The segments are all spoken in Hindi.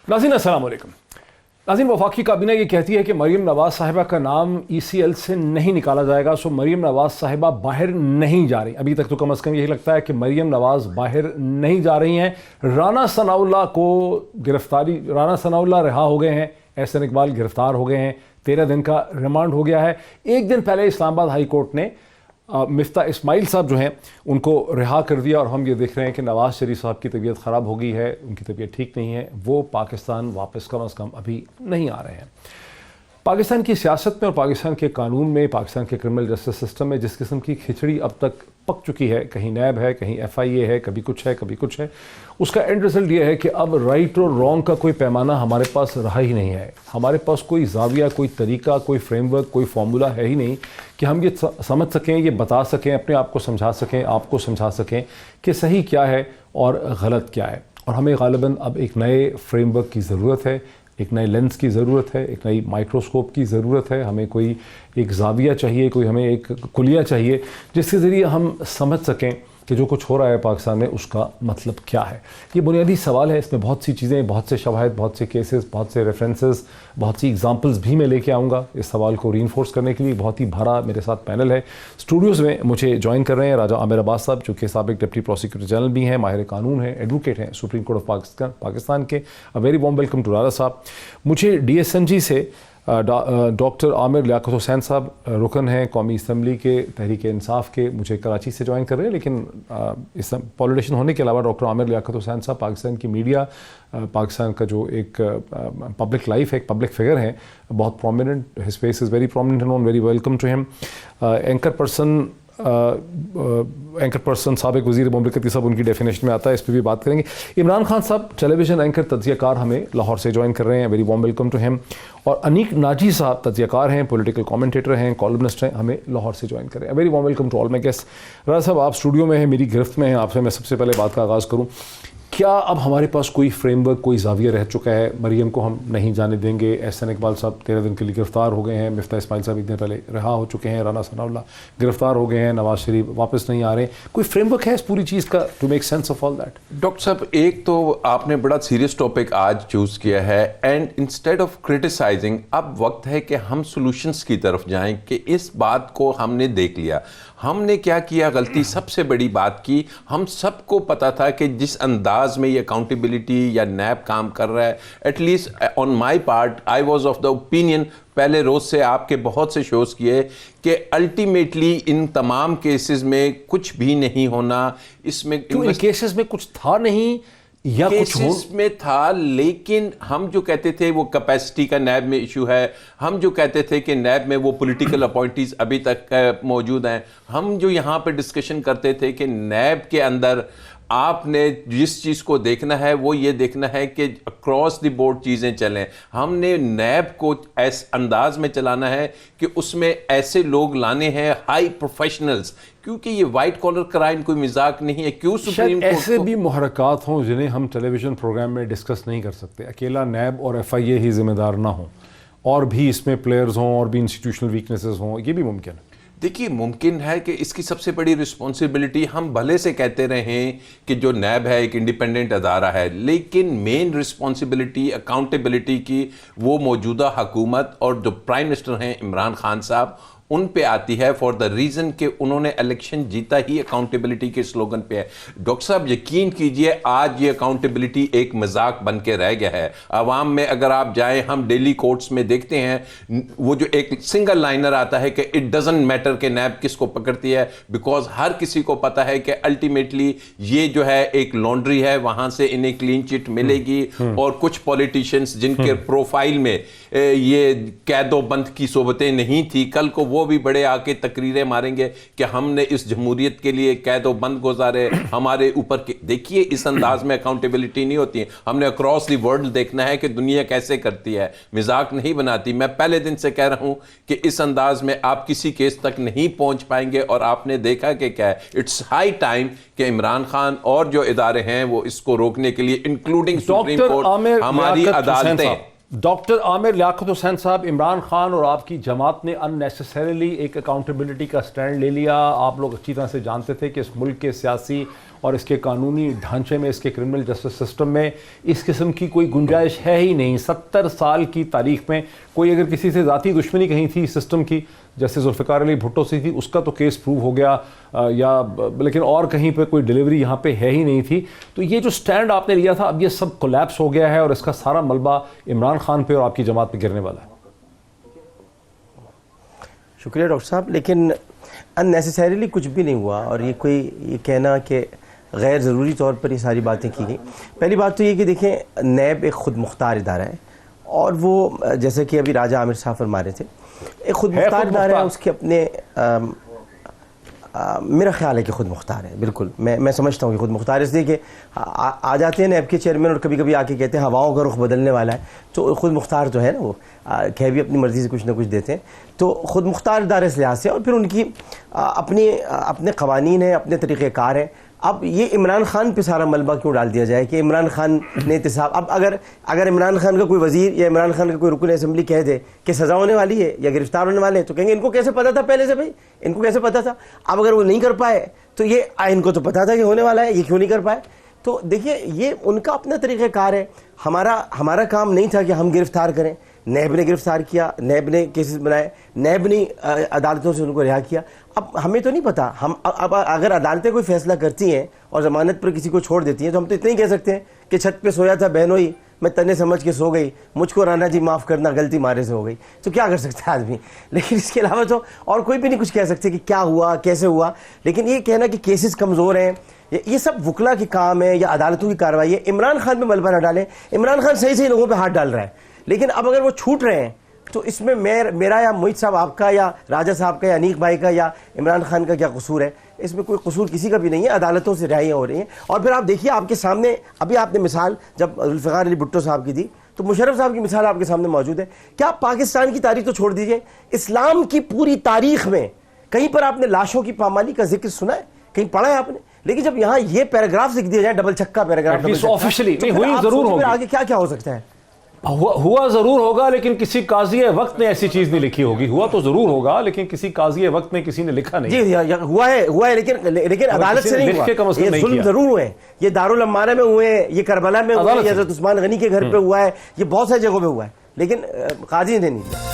नाज़रीन अस्सलाम वालेकुम। नाज़रीन, वफाकी काबीना ये कहती है कि मरीम नवाज़ साहिबा का नाम ECL से नहीं निकाला जाएगा। सो मरीम नवाज़ साहिबा बाहर नहीं जा रही। अभी तक तो कम अज़ कम यही लगता है कि मरीम नवाज़ बाहर नहीं जा रही हैं। राना सनाउल्लाह को गिरफ्तारी, राना सनाउल्लाह रिहा हो गए हैं, एहसन इकबाल गिरफ्तार हो गए हैं, 13 दिन का रिमांड हो गया है। एक दिन पहले इस्लामाबाद हाई कोर्ट ने मिफ्ता इस्माइल साहब जो हैं उनको रिहा कर दिया, और हम ये देख रहे हैं कि नवाज़ शरीफ साहब की तबीयत ख़राब हो गई है, उनकी तबीयत ठीक नहीं है, वो पाकिस्तान वापस कम अज़ कम अभी नहीं आ रहे हैं। पाकिस्तान की सियासत में और पाकिस्तान के कानून में, पाकिस्तान के क्रिमिनल जस्टिस सिस्टम में जिस किस्म की खिचड़ी अब तक पक चुकी है, कहीं नैब है, कहीं FIA है, कभी कुछ है, कभी कुछ है, उसका एंड रिजल्ट ये है कि अब राइट और रॉन्ग का कोई पैमाना हमारे पास रहा ही नहीं है। हमारे पास कोई जाविया, कोई तरीका, कोई फ्रेमवर्क, कोई फार्मूला है ही नहीं कि हम ये समझ सकें, ये बता सकें, अपने आप को समझा सकें, आपको समझा सकें कि सही क्या है और गलत क्या है। और हमें ग़ालिबन अब एक नए फ्रेमवर्क की ज़रूरत है, एक नए लेंस की ज़रूरत है, एक नई माइक्रोस्कोप की ज़रूरत है। हमें कोई एक जाविया चाहिए, कोई हमें एक कुलिया चाहिए जिसके ज़रिए हम समझ सकें कि जो कुछ हो रहा है पाकिस्तान में उसका मतलब क्या है। ये बुनियादी सवाल है। इसमें बहुत सी चीज़ें, बहुत से शवाहिद, बहुत से केसेस, बहुत से रेफरेंसेस, बहुत सी एग्जांपल्स भी मैं लेके आऊँगा इस सवाल को रीइंफोर्स करने के लिए। बहुत ही भरा मेरे साथ पैनल है। स्टूडियोज़ में मुझे ज्वाइन कर रहे हैं राजा आमिर अब्बास साहब, जो कि साबिक डिप्टी प्रोसिक्यूटर जनरल भी हैं, माहिर कानून हैं, एडवोकेट हैं, सुप्रीम कोर्ट ऑफ पाकिस्तान के। A very warm welcome to Raja Sahab. मुझे DSNG से डॉक्टर आमिर लियाकत हुसैन साहब रुकन हैं कौमी असम्बली के, तहरीक इंसाफ के, मुझे कराची से ज्वाइन कर रहे हैं, लेकिन इस पॉलिटिशियन होने के अलावा डॉक्टर आमिर लियाकत हुसैन साहब पाकिस्तान की मीडिया, पाकिस्तान का जो एक पब्लिक लाइफ है, एक पब्लिक फिगर है, बहुत prominent, his face is very prominent and on, very welcome to him. Anchor person साबिक वज़ीर मुमलिकत, सब उनकी डेफिनेशन में आता है, इस पर भी बात करेंगे। इमरान खान साहब टेलीविज़न एंकर, तज्ज़ियाकार, हमें लाहौर से ज्वाइन कर रहे हैं, very warm welcome to him. और अनीक नाजी साहब तज्ज़ियाकार हैं, पॉलिटिकल कमेंटेटर हैं, कॉलमनिस्ट हैं, हमें लाहौर से ज्वाइन कर रहे हैं। Very warm welcome to all my guest. Raja Sahab, आप स्टूडियो में हैं, मेरी गिरफ्त में हैं, आपसे मैं सबसे पहले बात का आगाज़ करूँ। क्या अब हमारे पास कोई फ्रेमवर्क, कोई जाविया रह चुका है? मरीम को हम नहीं जाने देंगे, एहसन इकबाल साहब 13 दिन के लिए गिरफ्तार हो गए हैं, मिफ्ता इस्माइल साहब एक दिन पहले रिहा हो चुके हैं, राना सनाउल्लाह गिरफ्तार हो गए हैं, नवाज शरीफ वापस नहीं आ रहे। कोई फ्रेमवर्क है इस पूरी चीज़ का to make sense of all that? Doctor साहब, एक तो आपने बड़ा सीरियस टॉपिक आज चूज़ किया है, एंड इंस्टेड ऑफ क्रिटिसाइजिंग अब वक्त है कि हम सॉल्यूशंस की तरफ जाएं कि इस बात को हमने देख लिया, हमने क्या किया गलती, सबसे बड़ी बात की। हम सबको पता था कि जिस अंदाज में ये अकाउंटेबिलिटी या नैब काम कर रहा है, at least on my part I was of the opinion, पहले रोज़ से आपके बहुत से शोज़ किए, कि अल्टीमेटली इन तमाम केसेस में कुछ भी नहीं होना। इसमें क्यों इन केसेस में कुछ था नहीं या कुछ हो में था, लेकिन हम जो कहते थे वो कैपेसिटी का नैब में इशू है, हम जो कहते थे कि नैब में वो पॉलिटिकल अपॉइंटीज अभी तक मौजूद हैं, हम जो यहाँ पे डिस्कशन करते थे कि नैब के अंदर आपने जिस चीज़ को देखना है वो ये देखना है कि अक्रॉस द बोर्ड चीज़ें चलें। हमने नैब को ऐसे अंदाज में चलाना है कि उसमें ऐसे लोग लाने हैं, हाई प्रोफेशनल्स, क्योंकि ये वाइट कॉलर क्राइम कोई मजाक नहीं है। क्यों सुप्रीम कोर्ट ऐसे भी मुहरकात हों जिन्हें हम टेलीविजन प्रोग्राम में डिस्कस नहीं कर सकते, अकेला नैब और FIA ही जिम्मेदार ना हो, और भी इसमें प्लेयर्स हों और भी इंस्टीट्यूशनल वीकनेसेस हों, ये भी मुमकिन है? देखिए, मुमकिन है कि इसकी सबसे बड़ी रिस्पॉन्सिबिलिटी, हम भले से कहते रहे हैं कि जो नैब है एक इंडिपेंडेंट अदारा है, लेकिन मेन रिस्पॉन्सिबिलिटी अकाउंटेबिलिटी की वो मौजूदा हुकूमत और जो प्राइम मिनिस्टर हैं इमरान खान साहब, उन पे आती है, फॉर द रीज़न कि उन्होंने इलेक्शन जीता ही अकाउंटेबिलिटी के स्लोगन पे है। डॉक्टर साहब, यकीन कीजिए आज ये अकाउंटेबिलिटी एक मजाक बन के रह गया है। आवाम में अगर आप जाएं, हम डेली कोर्ट्स में देखते हैं वो जो एक सिंगल लाइनर आता है कि इट डजंट मैटर कि नैब किसको पकड़ती है, बिकॉज हर किसी को पता है कि अल्टीमेटली ये जो है एक लॉन्ड्री है, वहां से इन्हें क्लीन चिट मिलेगी। और कुछ पॉलिटिशियंस जिनके प्रोफाइल में ये कैदो बंद की सोबतें नहीं थी, कल को वो भी बड़े आके तकरीरें मारेंगे कि हमने इस जमहूरियत के लिए कैदो बंद गुजारे, हमारे ऊपर के। देखिए, इस अंदाज में अकाउंटेबिलिटी नहीं होती है। हमने अक्रॉस द वर्ल्ड देखना है कि दुनिया कैसे करती है, मजाक नहीं बनाती। मैं पहले दिन से कह रहा हूं कि इस अंदाज में आप किसी केस तक नहीं पहुंच पाएंगे, और आपने देखा कि क्या है। इट्स हाई टाइम कि इमरान खान और जो इदारे हैं वो इसको रोकने के लिए, इंक्लूडिंग सुप्रीम कोर्ट, हमारी अदालतें, डॉक्टर आमिर लियाकत हुसैन साहब, इमरान खान और आपकी जमात ने अननेसेसरीली एक अकाउंटेबिलिटी का स्टैंड ले लिया। आप लोग अच्छी तरह से जानते थे कि इस मुल्क के सियासी और इसके कानूनी ढांचे में, इसके क्रिमिनल जस्टिस सिस्टम में इस किस्म की कोई गुंजाइश है ही नहीं। 70 साल की तारीख में कोई अगर किसी से ज़ाती दुश्मनी कहीं थी सिस्टम की, जैसे जुल्फ़िकार अली भुट्टो से थी, उसका तो केस प्रूव हो गया लेकिन और कहीं पे कोई डिलीवरी यहाँ पे है ही नहीं थी। तो ये जो स्टैंड आपने लिया था, अब ये सब कोलैप्स हो गया है और इसका सारा मलबा इमरान खान पे और आपकी जमात पे गिरने वाला है। शुक्रिया डॉक्टर साहब, लेकिन अननेसेसरीली कुछ भी नहीं हुआ और ये कहना कि गैर ज़रूरी तौर पर ये सारी बातें की गई। पहली बात तो ये कि देखें, नैब एक खुद मुख्तार इदारा है और वो जैसे कि अभी राजा आमिर साहब फरमा रहे थे, एक खुद मुख्तार इदारा है। उसके अपने मेरा ख्याल है कि खुद मुख्तार है, बिल्कुल मैं समझता हूँ कि खुद मुख्तार, इसलिए कि आ जाते हैं नैब के चेयरमैन और कभी कभी आके कहते हैं हवाओं का रुख बदलने वाला है, तो खुद मुख्तार तो है ना, वो कह भी अपनी मर्ज़ी से कुछ ना कुछ देते हैं। तो खुद मुख्तार इदारे इस लिहाज से, और फिर उनकी अपने क़वानीन हैं, अपने तरीक़ेकार हैं। अब ये इमरान खान पे सारा मलबा क्यों डाल दिया जाए कि इमरान खान ने एहतसाब, अब अगर इमरान खान का कोई वजीर या इमरान खान का कोई रुकन असम्बली कह दे कि सज़ा होने वाली है या गिरफ्तार होने वाले हैं, तो कहेंगे इनको कैसे पता था पहले से, भाई इनको कैसे पता था। अब अगर वो नहीं कर पाए तो ये इनको तो पता था कि होने वाला है, ये क्यों नहीं कर पाए। तो देखिए, ये उनका अपना तरीक़ाकार है। हमारा काम नहीं था कि हम गिरफ्तार करें। नैब ने गिरफ्तार किया, नैब ने केसेस बनाए, नैब ने अदालतों से उनको रिहा किया। अब हमें तो नहीं पता, हम अब अगर अदालतें कोई फैसला करती हैं और ज़मानत पर किसी को छोड़ देती हैं, तो हम तो इतना ही कह सकते हैं कि छत पे सोया था बहनोई, मैं तने समझ के सो गई, मुझको राना जी माफ़ करना, गलती मारे से हो गई। तो क्या कर सकता है आदमी, लेकिन इसके अलावा तो और कोई भी नहीं कुछ कह सकते कि क्या हुआ, कैसे हुआ। लेकिन ये कहना कि केसेस कमज़ोर हैं, ये सब वकला के काम है या अदालतों की कार्रवाई है। इमरान खान पे मलबा न डालें, इमरान खान सही सही लोगों पर हाथ डाल रहा है, लेकिन अब अगर वो छूट रहे हैं तो इसमें मेरा या मोहित साहब आपका या राजा साहब का या अनीक भाई का या इमरान खान का क्या कसूर है। इसमें कोई कसूर किसी का भी नहीं है, अदालतों से रिहाइयाँ हो रही हैं। और फिर आप देखिए, आपके सामने अभी आपने मिसाल जब जुल्फ़िकार अली भुट्टो साहब की दी, तो मुशर्रफ साहब की मिसाल आपके सामने मौजूद है। क्या पाकिस्तान की तारीख तो छोड़ दीजिए, इस्लाम की पूरी तारीख में कहीं पर आपने लाशों की पामाली का जिक्र सुना है, कहीं पढ़ा है आपने? लेकिन जब यहाँ ये पैराग्राफ लिख दिया जाए, डबल छक्का पैराग्राफ, ऑफिशियली हुई जरूर होगी, आगे क्या क्या हो सकता है। हुआ जरूर होगा, लेकिन किसी काजी वक्त ने ऐसी चीज नहीं लिखी होगी। हुआ तो जरूर होगा, लेकिन किसी काजी वक्त ने किसी ने लिखा नहीं। जी हुआ है लेकिन अदालत से नहीं हुआ। ये जुल्म जरूर हुए, ये दारुल अम्मारा में हुए, ये करबला में हुए, ये हज़रत उस्मान गनी के घर पे हुआ है, ये बहुत सारी जगहों पे हुआ है, लेकिन काजी ने नहीं दिया।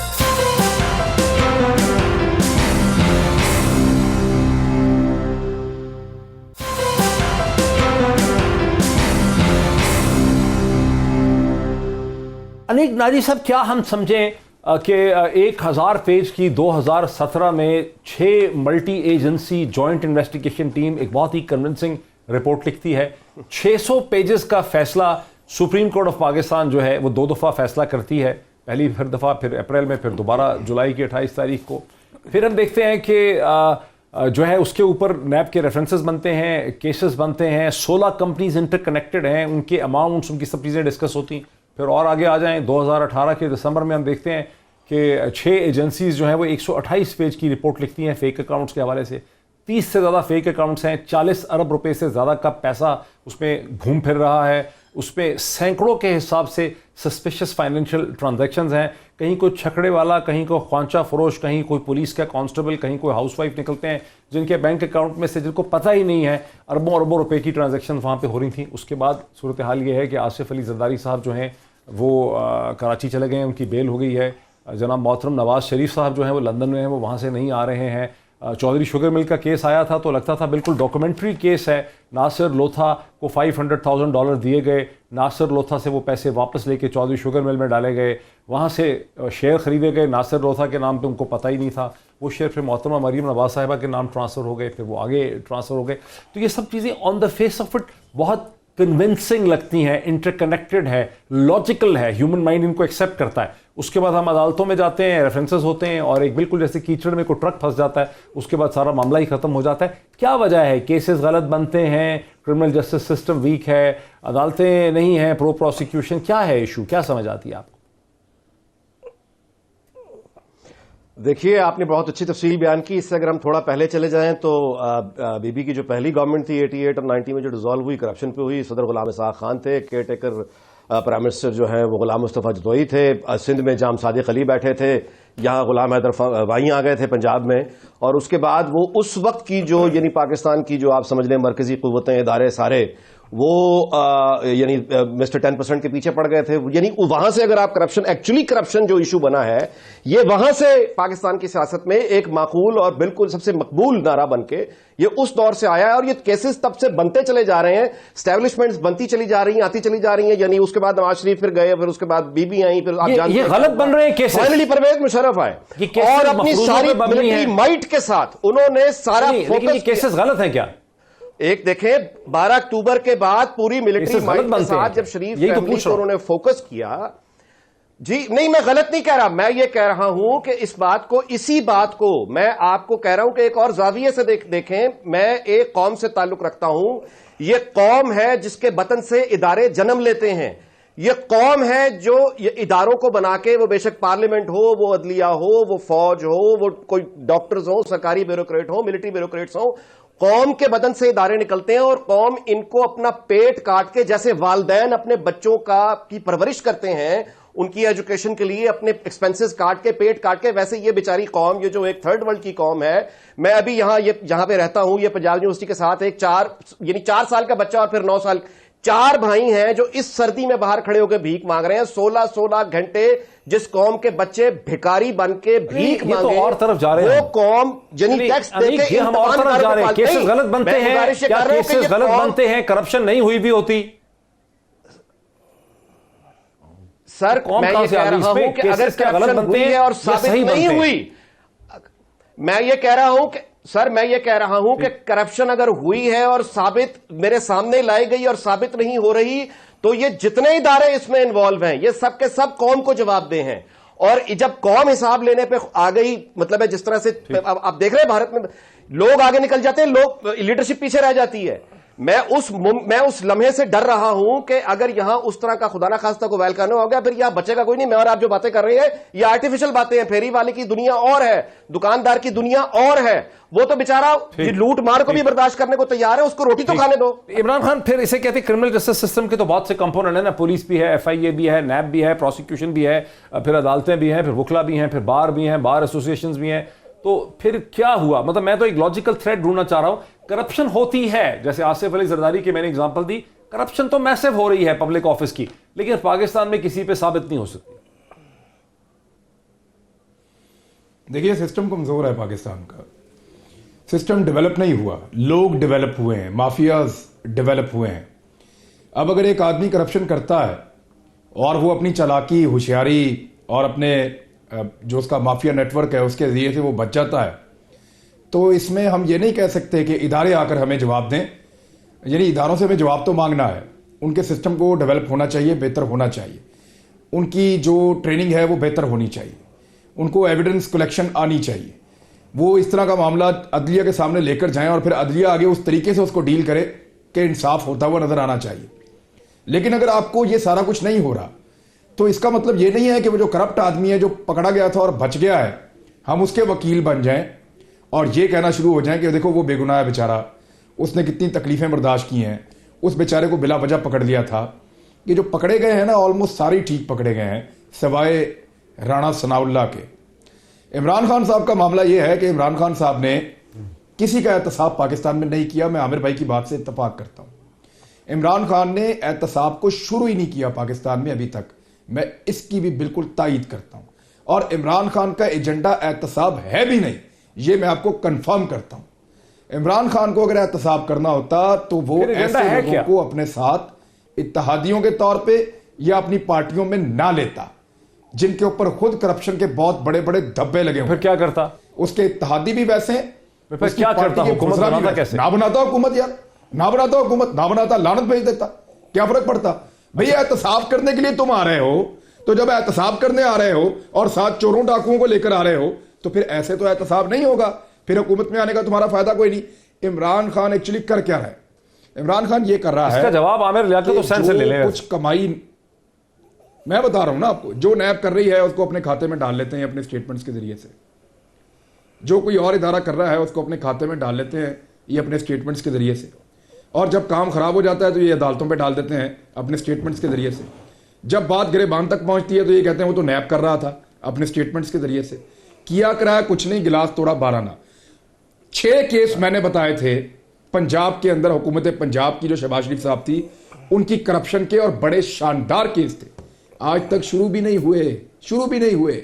अनीक नाजी साहब, क्या हम समझें कि 1000 पेज की 2017 में 6 multi agency joint investigation team एक बहुत ही कन्विंसिंग रिपोर्ट लिखती है। 600 पेजेस का फैसला सुप्रीम कोर्ट ऑफ पाकिस्तान जो है वो 2 दफ़ा फैसला करती है, पहली फिर दफ़ा, फिर अप्रैल में, फिर दोबारा जुलाई की 28 तारीख को। फिर हम देखते हैं कि जो है उसके ऊपर नैब के रेफरेंसेस बनते हैं, केसेस बनते हैं, 16 कंपनीज इंटरकनेक्टेड हैं, उनके अमाउंट्स, उनकी सब चीज़ें डिस्कस होती। फिर और आगे आ जाएं 2018 के दिसंबर में हम देखते हैं कि 6 एजेंसीज जो हैं वो 128 पेज की रिपोर्ट लिखती हैं फेक अकाउंट्स के हवाले से। 30 से ज़्यादा फेक अकाउंट्स हैं, 40 अरब रुपए से ज़्यादा का पैसा उसमें घूम फिर रहा है, उसमें सैकड़ों के हिसाब से सस्पिशियस फाइनेंशियल ट्रांजैक्शंस हैं। कहीं कोई छकड़े वाला, कहीं कोई ख्वांचा फरोश, कहीं कोई पुलिस का कांस्टेबल, कहीं कोई हाउसवाइफ निकलते हैं जिनके बैंक अकाउंट में से, जिनको पता ही नहीं है, अरबों अरबों रुपए की ट्रांजैक्शन वहाँ पे हो रही थी। उसके बाद सूरत हाल ये है कि आसिफ अली जरदारी साहब जो हैं वो कराची चले गए हैं, उनकी बेल हो गई है। जनाब मोहतरम नवाज़ शरीफ साहब जो हैं वो लंदन में हैं, वो वहाँ से नहीं आ रहे हैं। चौधरी शुगर मिल का केस आया था तो लगता था बिल्कुल डॉक्यूमेंट्री केस है। नासिर लोथा को $500,000 दिए गए, नासिर लोथा से वो पैसे वापस लेके चौधरी शुगर मिल में डाले गए, वहाँ से शेयर ख़रीदे गए नासिर लोथा के नाम पे, उनको पता ही नहीं था। वो शेयर फिर मोहतरमा मरीम नवाज साहिबा के नाम ट्रांसफ़र हो गए, फिर वो आगे ट्रांसफ़र हो गए। तो ये सब चीज़ें on the face of it बहुत कन्विंसिंग लगती हैं, इंटरकनेक्टेड है, लॉजिकल है, ह्यूमन माइंड इनको एक्सेप्ट करता है। उसके बाद हम अदालतों में जाते हैं, रेफरेंसेस होते हैं, और एक बिल्कुल जैसे कीचड़ में कोई ट्रक फंस जाता है, उसके बाद सारा मामला ही खत्म हो जाता है। क्या वजह है? केसेस गलत बनते हैं, क्रिमिनल जस्टिस सिस्टम वीक है, अदालतें नहीं हैं प्रो प्रोसिक्यूशन, क्या है इशू, क्या समझ आती है आपको? देखिए, आपने बहुत अच्छी तफसील बयान की। इससे अगर हम थोड़ा पहले चले जाएं तो बीबी की जो पहली गवर्नमेंट थी 88 और 90 में जो डिसॉल्व हुई, करप्शन पे हुई, सदर गुलाम इसहाक खान थे, केयर टेकर प्राइम मिनिस्टर जो है वो गुलाम मुस्तफ़ा जतोई थे, सिंध में जाम सादिक अली बैठे थे, यहाँ गुलाम हैदर वाही आ गए थे पंजाब में, और उसके बाद वो उस वक्त की जो यानी पाकिस्तान की जो आप समझ लें मरकजी कुव्वतें इदारे सारे वो यानी मिस्टर 10% के पीछे पड़ गए थे। यानी वहां से अगर आप करप्शन, एक्चुअली करप्शन जो इशू बना है ये वहां से पाकिस्तान की सियासत में एक माकूल और बिल्कुल सबसे मकबूल नारा बन के ये उस दौर से आया है, और ये केसेस तब से बनते चले जा रहे हैं, स्टैब्लिशमेंट्स बनती चली जा रही हैं, आती चली जा रही हैं। यानी उसके बाद नवाज शरीफ फिर गए, फिर उसके बाद बीबी आई, फिर आप जानते ये गलत बन रहे हैं केसेस। फाइनली परवेज मुशर्रफ आए और अपनी सारी मिलिट्री माइट के साथ उन्होंने सारा लेकिन ये केसेस गलत है क्या? एक देखें 12 अक्टूबर के बाद पूरी मिलिट्री माइट के साथ जब शरीफ फैमिली को उन्होंने फोकस किया, जी नहीं मैं गलत नहीं कह रहा, मैं ये कह रहा हूं कि इस बात को, इसी बात को मैं आपको कह रहा हूं कि एक और जाविये से देखें। मैं एक कौम से ताल्लुक रखता हूं, ये कौम है जिसके बतन से इदारे जन्म लेते हैं, ये कौम है जो ये इदारों को बना के, वो बेशक पार्लियामेंट हो, वो अदलिया हो, वो फौज हो, वो कोई डॉक्टर्स हो, सरकारी ब्यूरोक्रेट हो, मिलिट्री ब्यूरोक्रेट्स हो, कौम के बदन से इदारे निकलते हैं और कौम इनको अपना पेट काट के, जैसे वालदैन अपने बच्चों की परवरिश करते हैं उनकी एजुकेशन के लिए अपने एक्सपेंसेस काट के, पेट काट के, वैसे ये बेचारी कौम, ये जो एक थर्ड वर्ल्ड की कौम है। मैं अभी जहां पे रहता हूं, ये पंजाब यूनिवर्सिटी के साथ एक 4 साल का बच्चा और फिर 9 साल, 4 भाई हैं जो इस सर्दी में बाहर खड़े होकर भीख मांग रहे हैं। 16-16 घंटे जिस कौम के बच्चे भिखारी बन के भीख मांगे, तो और तरफ जा रहे हैं वो कौम जनी टैक्स देके हम और तरफ जा रहे हैं। केसेस गलत बनते हैं, क्या केसेस गलत बनते हैं? करप्शन नहीं हुई भी होती सर, मैं ये कह रहा हूं कि अगर करप्शन हुई है और साबित नहीं हुई, मैं ये कह रहा हूं कि सर, मैं ये कह रहा हूं कि करप्शन अगर हुई है और साबित मेरे सामने लाई गई और साबित नहीं हो रही, तो ये जितने इदारे इसमें इन्वॉल्व हैं ये सब के सब कौम को जवाबदेह हैं। और जब कौम हिसाब लेने पे आ गई, मतलब है जिस तरह से आप देख रहे हैं भारत में लोग आगे निकल जाते हैं, लोग लीडरशिप पीछे रह जाती है। मैं उस लम्हे से डर रहा हूं कि अगर यहां उस तरह का खुदा ना खास्ता को वैलकानो हो गया, फिर यहां बचेगा कोई नहीं। मैं और आप जो बातें कर रहे हैं ये आर्टिफिशियल बातें हैं, फेरी वाले की दुनिया और है, दुकानदार की दुनिया और है, वो तो बेचारा लूट मार को भी बर्दाश्त करने को तैयार है, उसको रोटी तो खाने दो। इमरान खान, फिर इसे कहते हैं क्रिमिनल जस्टिस सिस्टम के तो बहुत से कंपोनेंट है ना, पुलिस भी है, FIA भी है, नैब भी है, प्रोसिक्यूशन भी है, फिर अदालतें भी हैं, फिर वकला भी हैं, फिर बार भी हैं, बार एसोसिएशंस भी हैं। तो फिर क्या हुआ? मतलब मैं तो एक लॉजिकल थ्रेड ढूंढना चाह रहा हूं। करप्शन होती है, जैसे आसिफ अली जरदारी की मैंने एग्जांपल दी, करप्शन तो मैसिव हो रही है पब्लिक ऑफिस की, लेकिन पाकिस्तान में किसी पे साबित नहीं हो सकती। देखिए, सिस्टम कमजोर है पाकिस्तान का, सिस्टम डेवलप नहीं हुआ, लोग डेवलप हुए हैं, माफियाज डेवलप हुए हैं। अब अगर एक आदमी करप्शन करता है और वो अपनी चालाकी, होशियारी और अपने जो उसका माफिया नेटवर्क है उसके जरिए से वो बच जाता है, तो इसमें हम ये नहीं कह सकते कि इदारे आकर हमें जवाब दें। यानी इदारों से हमें जवाब तो मांगना है, उनके सिस्टम को डेवलप होना चाहिए, बेहतर होना चाहिए, उनकी जो ट्रेनिंग है वो बेहतर होनी चाहिए, उनको एविडेंस कलेक्शन आनी चाहिए, वो इस तरह का मामला अदलिया के सामने लेकर जाएं और फिर अदलिया आगे उस तरीके से उसको डील करे कि इंसाफ होता हुआ नजर आना चाहिए। लेकिन अगर आपको ये सारा कुछ नहीं हो रहा, तो इसका मतलब ये नहीं है कि वो जो करप्ट आदमी है जो पकड़ा गया था और बच गया है, हम उसके वकील बन जाएं और ये कहना शुरू हो जाएं कि देखो वो बेगुनाह है बेचारा, उसने कितनी तकलीफें बर्दाश्त की हैं, उस बेचारे को बिला वजह पकड़ लिया था। ये जो पकड़े गए हैं ना, ऑलमोस्ट सारे ठीक पकड़े गए हैं सिवाय राणा सनाउल्लाह के। इमरान खान साहब का मामला यह है कि इमरान खान साहब ने किसी का एहतसाब पाकिस्तान में नहीं किया। मैं आमिर भाई की बात से इत्तफाक करता हूं। इमरान खान ने एहतसाब को शुरू ही नहीं किया पाकिस्तान में अभी तक, मैं इसकी भी बिल्कुल तायीद करता हूं। और इमरान खान का एजेंडा एहतसाब है भी नहीं, ये मैं आपको कंफर्म करता हूं। इमरान खान को अगर एहतसाब करना होता तो वो ऐसे लोगों को अपने साथ इत्तेहादियों के तौर पे या अपनी पार्टियों में ना लेता जिनके ऊपर खुद करप्शन के बहुत बड़े बड़े धब्बे लगे। फिर क्या करता? उसके इत्तेहादी भी वैसे हैं, क्या करता? हुकूमत बनाता कैसे? ना बनाता हुकूमत, यार ना बनाता हुकूमत, ना बनाता लानत भेज देता, क्या फर्क पड़ता? भैया एहतसाब करने के लिए तुम आ रहे हो, तो जब एहतसाब करने आ रहे हो और साथ चोरों डाकुओं को लेकर आ रहे हो, तो फिर ऐसे तो एहतसाब नहीं होगा, फिर हुकूमत में आने का तुम्हारा फायदा कोई नहीं। इमरान खान एक्चुअली कर क्या रहा है? इमरान खान ये कर रहा है, इसका जवाब आमिर लियाकत हुसैन से ले ले। कुछ कमाई, मैं बता रहा हूं ना आपको, जो नैब कर रही है उसको अपने खाते में डाल लेते हैं अपने स्टेटमेंट्स के जरिए से, जो कोई और इदारा कर रहा है उसको अपने खाते में डाल लेते हैं ये अपने स्टेटमेंट्स के जरिए से, और जब काम खराब हो जाता है तो ये अदालतों पे डाल देते हैं अपने स्टेटमेंट्स के जरिए से। जब बात गिरेबान तक पहुंचती है तो ये कहते हैं वो तो नैब कर रहा था अपने स्टेटमेंट्स के जरिए से। किया कराया कुछ नहीं, गिलास तोड़ा 12 ना। 6 केस मैंने बताए थे पंजाब के अंदर, हुकूमत पंजाब की जो शहबाज शरीफ साहब थी उनकी करप्शन के, और बड़े शानदार केस थे, आज तक शुरू भी नहीं हुए।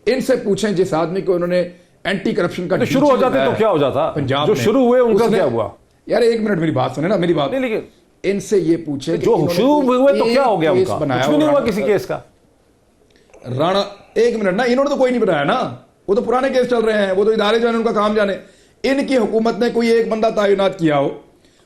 इनसे पूछें जिस आदमी को उन्होंने एंटी करप्शन का शुरू हो जाते तो क्या हो जाता, पंजाब जो शुरू हुए उनका क्या हुआ? यार एक मिनट मेरी बात सुने ना, मेरी बात नहीं, लेकिन इनसे ये पूछे जो शुरू हुए तो क्या हो गया उनका? कुछ भी नहीं हुआ किसी केस का। राणा, एक मिनट ना, इन्होंने तो कोई नहीं बनाया ना, वो तो पुराने केस चल रहे हैं, वो तो इदारे जाने, उनका काम जाने। इनकी हुकूमत ने कोई एक बंदा तैनात किया हो,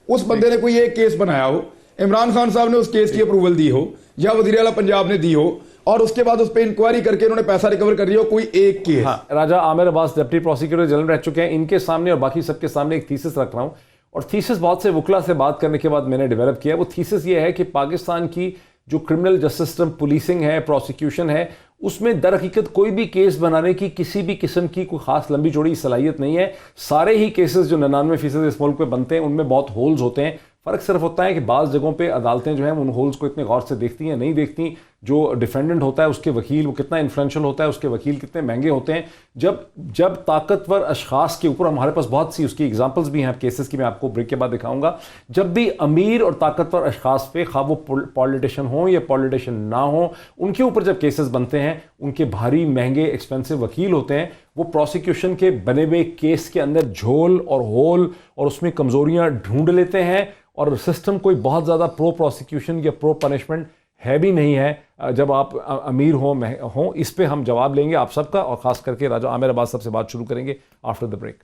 उस बंदे ने कोई एक केस बनाया हो, इमरान खान साहब ने उस केस की अप्रूवल दी हो या वजीर आला पंजाब ने दी हो, और उसके बाद उस पर इंक्वायरी करके इन्होंने पैसा रिकवर कर लिया हो, कोई एक केस। हाँ, Raja Amir Abbas deputy prosecutor general रह चुके हैं। इनके सामने और बाकी सबके सामने एक थीसिस रख रहा हूं, और थीसिस बहुत से वकला से बात करने के बाद मैंने डेवलप किया। वो थीसिस ये है कि पाकिस्तान की जो क्रिमिनल जस्टिस सिस्टम, पुलिसिंग है, प्रोसिक्यूशन है, उसमें दर हकीकत कोई भी केस बनाने की किसी भी किस्म की कोई खास लंबी चौड़ी सलाहियत नहीं है। सारे ही केसेस जो 99% इस मुल्क पे बनते हैं उनमें बहुत होल्स होते हैं। फ़र्क सिर्फ होता है कि बाज़ जगहों पे अदालतें जो हैं उन होल्स को इतने गौर से देखती हैं, नहीं देखती। जो डिफेंडेंट होता है उसके वकील वो कितना इन्फ्लुएंशियल होता है, उसके वकील कितने महंगे होते हैं। जब ताकतवर अशखास के ऊपर, हमारे पास बहुत सी उसकी एग्जांपल्स भी हैं केसेस की, मैं आपको ब्रेक के बाद दिखाऊंगा। जब भी अमीर और ताकतवर अशखास पे, खा वो पॉलिटिशियन हो या पॉलिटिशियन ना हो, उनके ऊपर जब केसेस बनते हैं, उनके भारी महंगे एक्सपेंसिव वकील होते हैं, वो प्रोसिक्यूशन के बने हुए केस के अंदर झोल और होल और उसमें कमजोरियां ढूंढ लेते हैं, और सिस्टम कोई बहुत ज़्यादा प्रो प्रोसिक्यूशन या प्रो पनिशमेंट है भी नहीं है। जब आप अमीर हो इस पे हम जवाब लेंगे आप सबका, और ख़ास करके राजा आमिर अब्बास साहब से बात शुरू करेंगे आफ्टर द ब्रेक।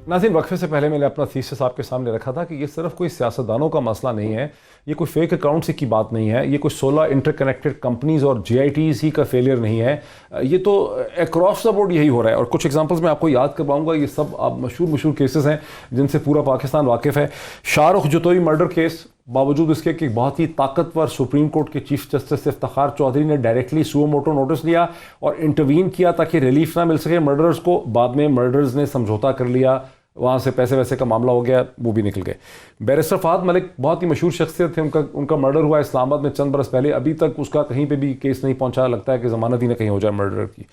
नाज़रीन, वक्फे से पहले मैंने अपना थीसिस आपके सामने रखा था कि ये सिर्फ कोई सियासतदानों का मसला नहीं है, ये कोई फेक अकाउंट्स की बात नहीं है, ये कोई 16 इंटरकनेक्टेड कंपनीज और JITs ही का फेलियर नहीं है, ये तो अक्रॉस द बोर्ड यही हो रहा है। और कुछ एग्जांपल्स मैं आपको याद करवाऊंगा, ये सब आप मशहूर केसेस हैं जिनसे पूरा पाकिस्तान वाकिफ़ है। शाहरुख जतोई मर्डर केस, बावजूद इसके कि बहुत ही ताकतवर सुप्रीम कोर्ट के चीफ जस्टिस इफ्तिखार चौधरी ने डायरेक्टली सुओ मोटो नोटिस लिया और इंटरवीन किया ताकि रिलीफ ना मिल सके मर्डरर्स को। बाद में मर्डरर्स ने समझौता कर लिया, वहाँ से पैसे वैसे का मामला हो गया, वो भी निकल गए। बैरिस्टर फहद मलिक बहुत ही मशहूर शख्सियत थे, उनका मर्डर हुआ इस्लामाबाद में चंद बरस पहले, अभी तक उसका कहीं पे भी केस नहीं पहुंचा। लगता है कि ज़मानत ही ना कहीं हो जाए मर्डर की।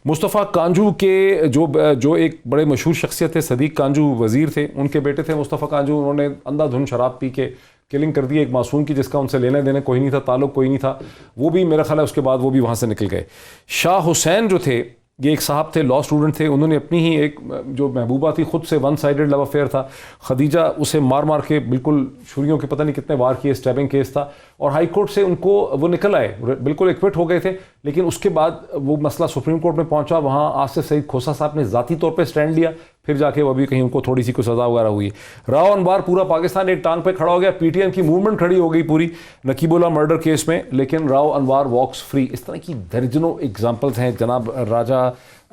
मुस्तफ़ा कांजू के जो एक बड़े मशहूर शख्सियत थे, सदीक कांजू वज़ीर थे, उनके बेटे थे मुस्तफ़ा कांजू, उन्होंने अंधाधुन शराब पी के किलिंग कर दी एक मासूम की, जिसका उनसे लेने देने कोई नहीं था, ताल्लुक कोई नहीं था। वो भी मेरा ख्याल है उसके बाद वो भी वहाँ से निकल गए। शाह हुसैन जो थे, ये एक साहब थे, लॉ स्टूडेंट थे, उन्होंने अपनी ही एक जो महबूबा थी, खुद से वन साइडेड लव अफेयर था, खदीजा उसे मार के बिल्कुल छुरियों के पता नहीं कितने वार किए, स्टैबिंग केस था, और हाई कोर्ट से उनको वो निकल आए, बिल्कुल एक्विट हो गए थे। लेकिन उसके बाद वो मसला सुप्रीम कोर्ट में पहुंचा, वहाँ आसिफ सईद खोसा साहब ने ज़ाती तौर पर स्टैंड लिया, फिर जाके वो भी कहीं उनको थोड़ी सी कोई सज़ा वगैरह हुई। राव अनवार, पूरा पाकिस्तान एक टांग पे खड़ा हो गया, PTM की मूवमेंट खड़ी हो गई पूरी नकीबुल्ला मर्डर केस में, लेकिन राव अनवार वॉक्स फ्री। इस तरह की दर्जनों एग्जाम्पल्स हैं। जनाब राजा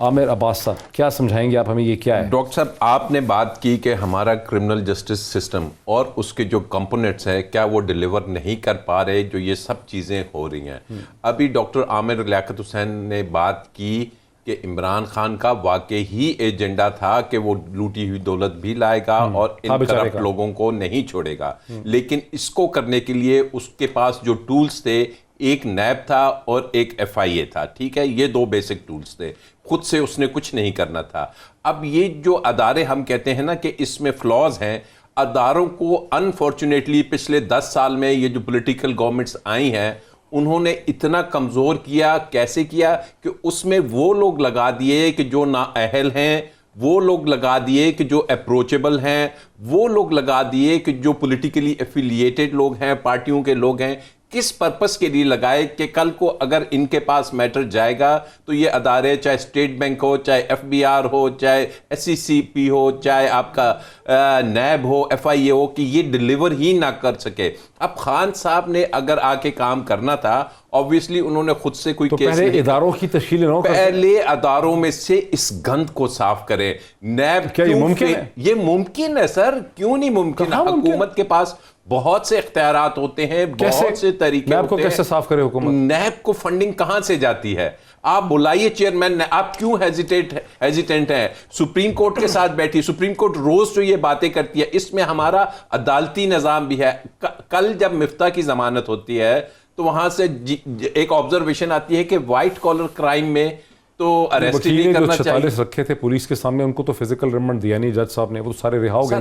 आमिर अब्बास साहब, क्या समझाएंगे आप हमें, ये क्या है? डॉक्टर साहब, आपने बात की कि हमारा क्रिमिनल जस्टिस सिस्टम और उसके जो कंपोनेंट्स हैं, क्या वो डिलीवर नहीं कर पा रहे, जो ये सब चीज़ें हो रही हैं। अभी डॉक्टर आमिर लियाकत हुसैन ने बात की कि इमरान खान का वाकई ही एजेंडा था कि वो लूटी हुई दौलत भी लाएगा और इन करप्ट लोगों को नहीं छोड़ेगा। लेकिन इसको करने के लिए उसके पास जो टूल्स थे, एक नैब था और एक FIA था, ठीक है, ये 2 बेसिक टूल्स थे, खुद से उसने कुछ नहीं करना था। अब ये जो अदारे हम कहते हैं ना कि इसमें फ्लॉज हैं, अदारों को अनफॉर्चुनेटली पिछले 10 साल में ये जो पॉलिटिकल गवर्नमेंट्स आई हैं उन्होंने इतना कमज़ोर किया। कैसे किया कि उसमें वो लोग लगा दिए कि जो नाअहल हैं, वो लोग लगा दिए कि जो अप्रोचेबल हैं, वो लोग लगा दिए कि जो पॉलिटिकली एफिलिएटेड लोग हैं, पार्टियों के लोग हैं। किस पर्पस के लिए लगाए कि कल को अगर इनके पास मैटर जाएगा तो ये अदारे, चाहे स्टेट बैंक हो, चाहे FBR हो, चाहे SCCP हो, चाहे आपका नैब हो, FIA हो, कि ये डिलीवर ही ना कर सके। अब खान साहब ने अगर आके काम करना था ऑब्वियसली उन्होंने खुद से कोई तो केस पहले नहीं, इदारों की तश्कील न करते। पहले अदारों में से इस गंद को साफ करें। नैब क्या ये मुमकिन है? ये मुमकिन है सर, क्यों नहीं मुमकिन? हुकूमत के पास बहुत से इख्तियारात होते हैं, बहुत से तरीके नैब को कैसे साफ करे हुकूमत? नैब को फंडिंग कहां से जाती है? आप बुलाइए चेयरमैन, आप क्यों हेजिटेंट हैं? सुप्रीम कोर्ट के साथ बैठी, सुप्रीम कोर्ट रोज जो ये बातें करती है, इसमें हमारा अदालती निजाम भी है। कल जब मिफ्ता की जमानत होती है तो वहां से एक ऑब्जर्वेशन आती है कि व्हाइट कॉलर क्राइम में तो अरेस्ट ही नहीं करना चाहिए। 46 रखे थे पुलिस के सामने, उनको तो फिजिकल रिमांड दिया नहीं जज साहब ने, वो सारे रिहा हो गए।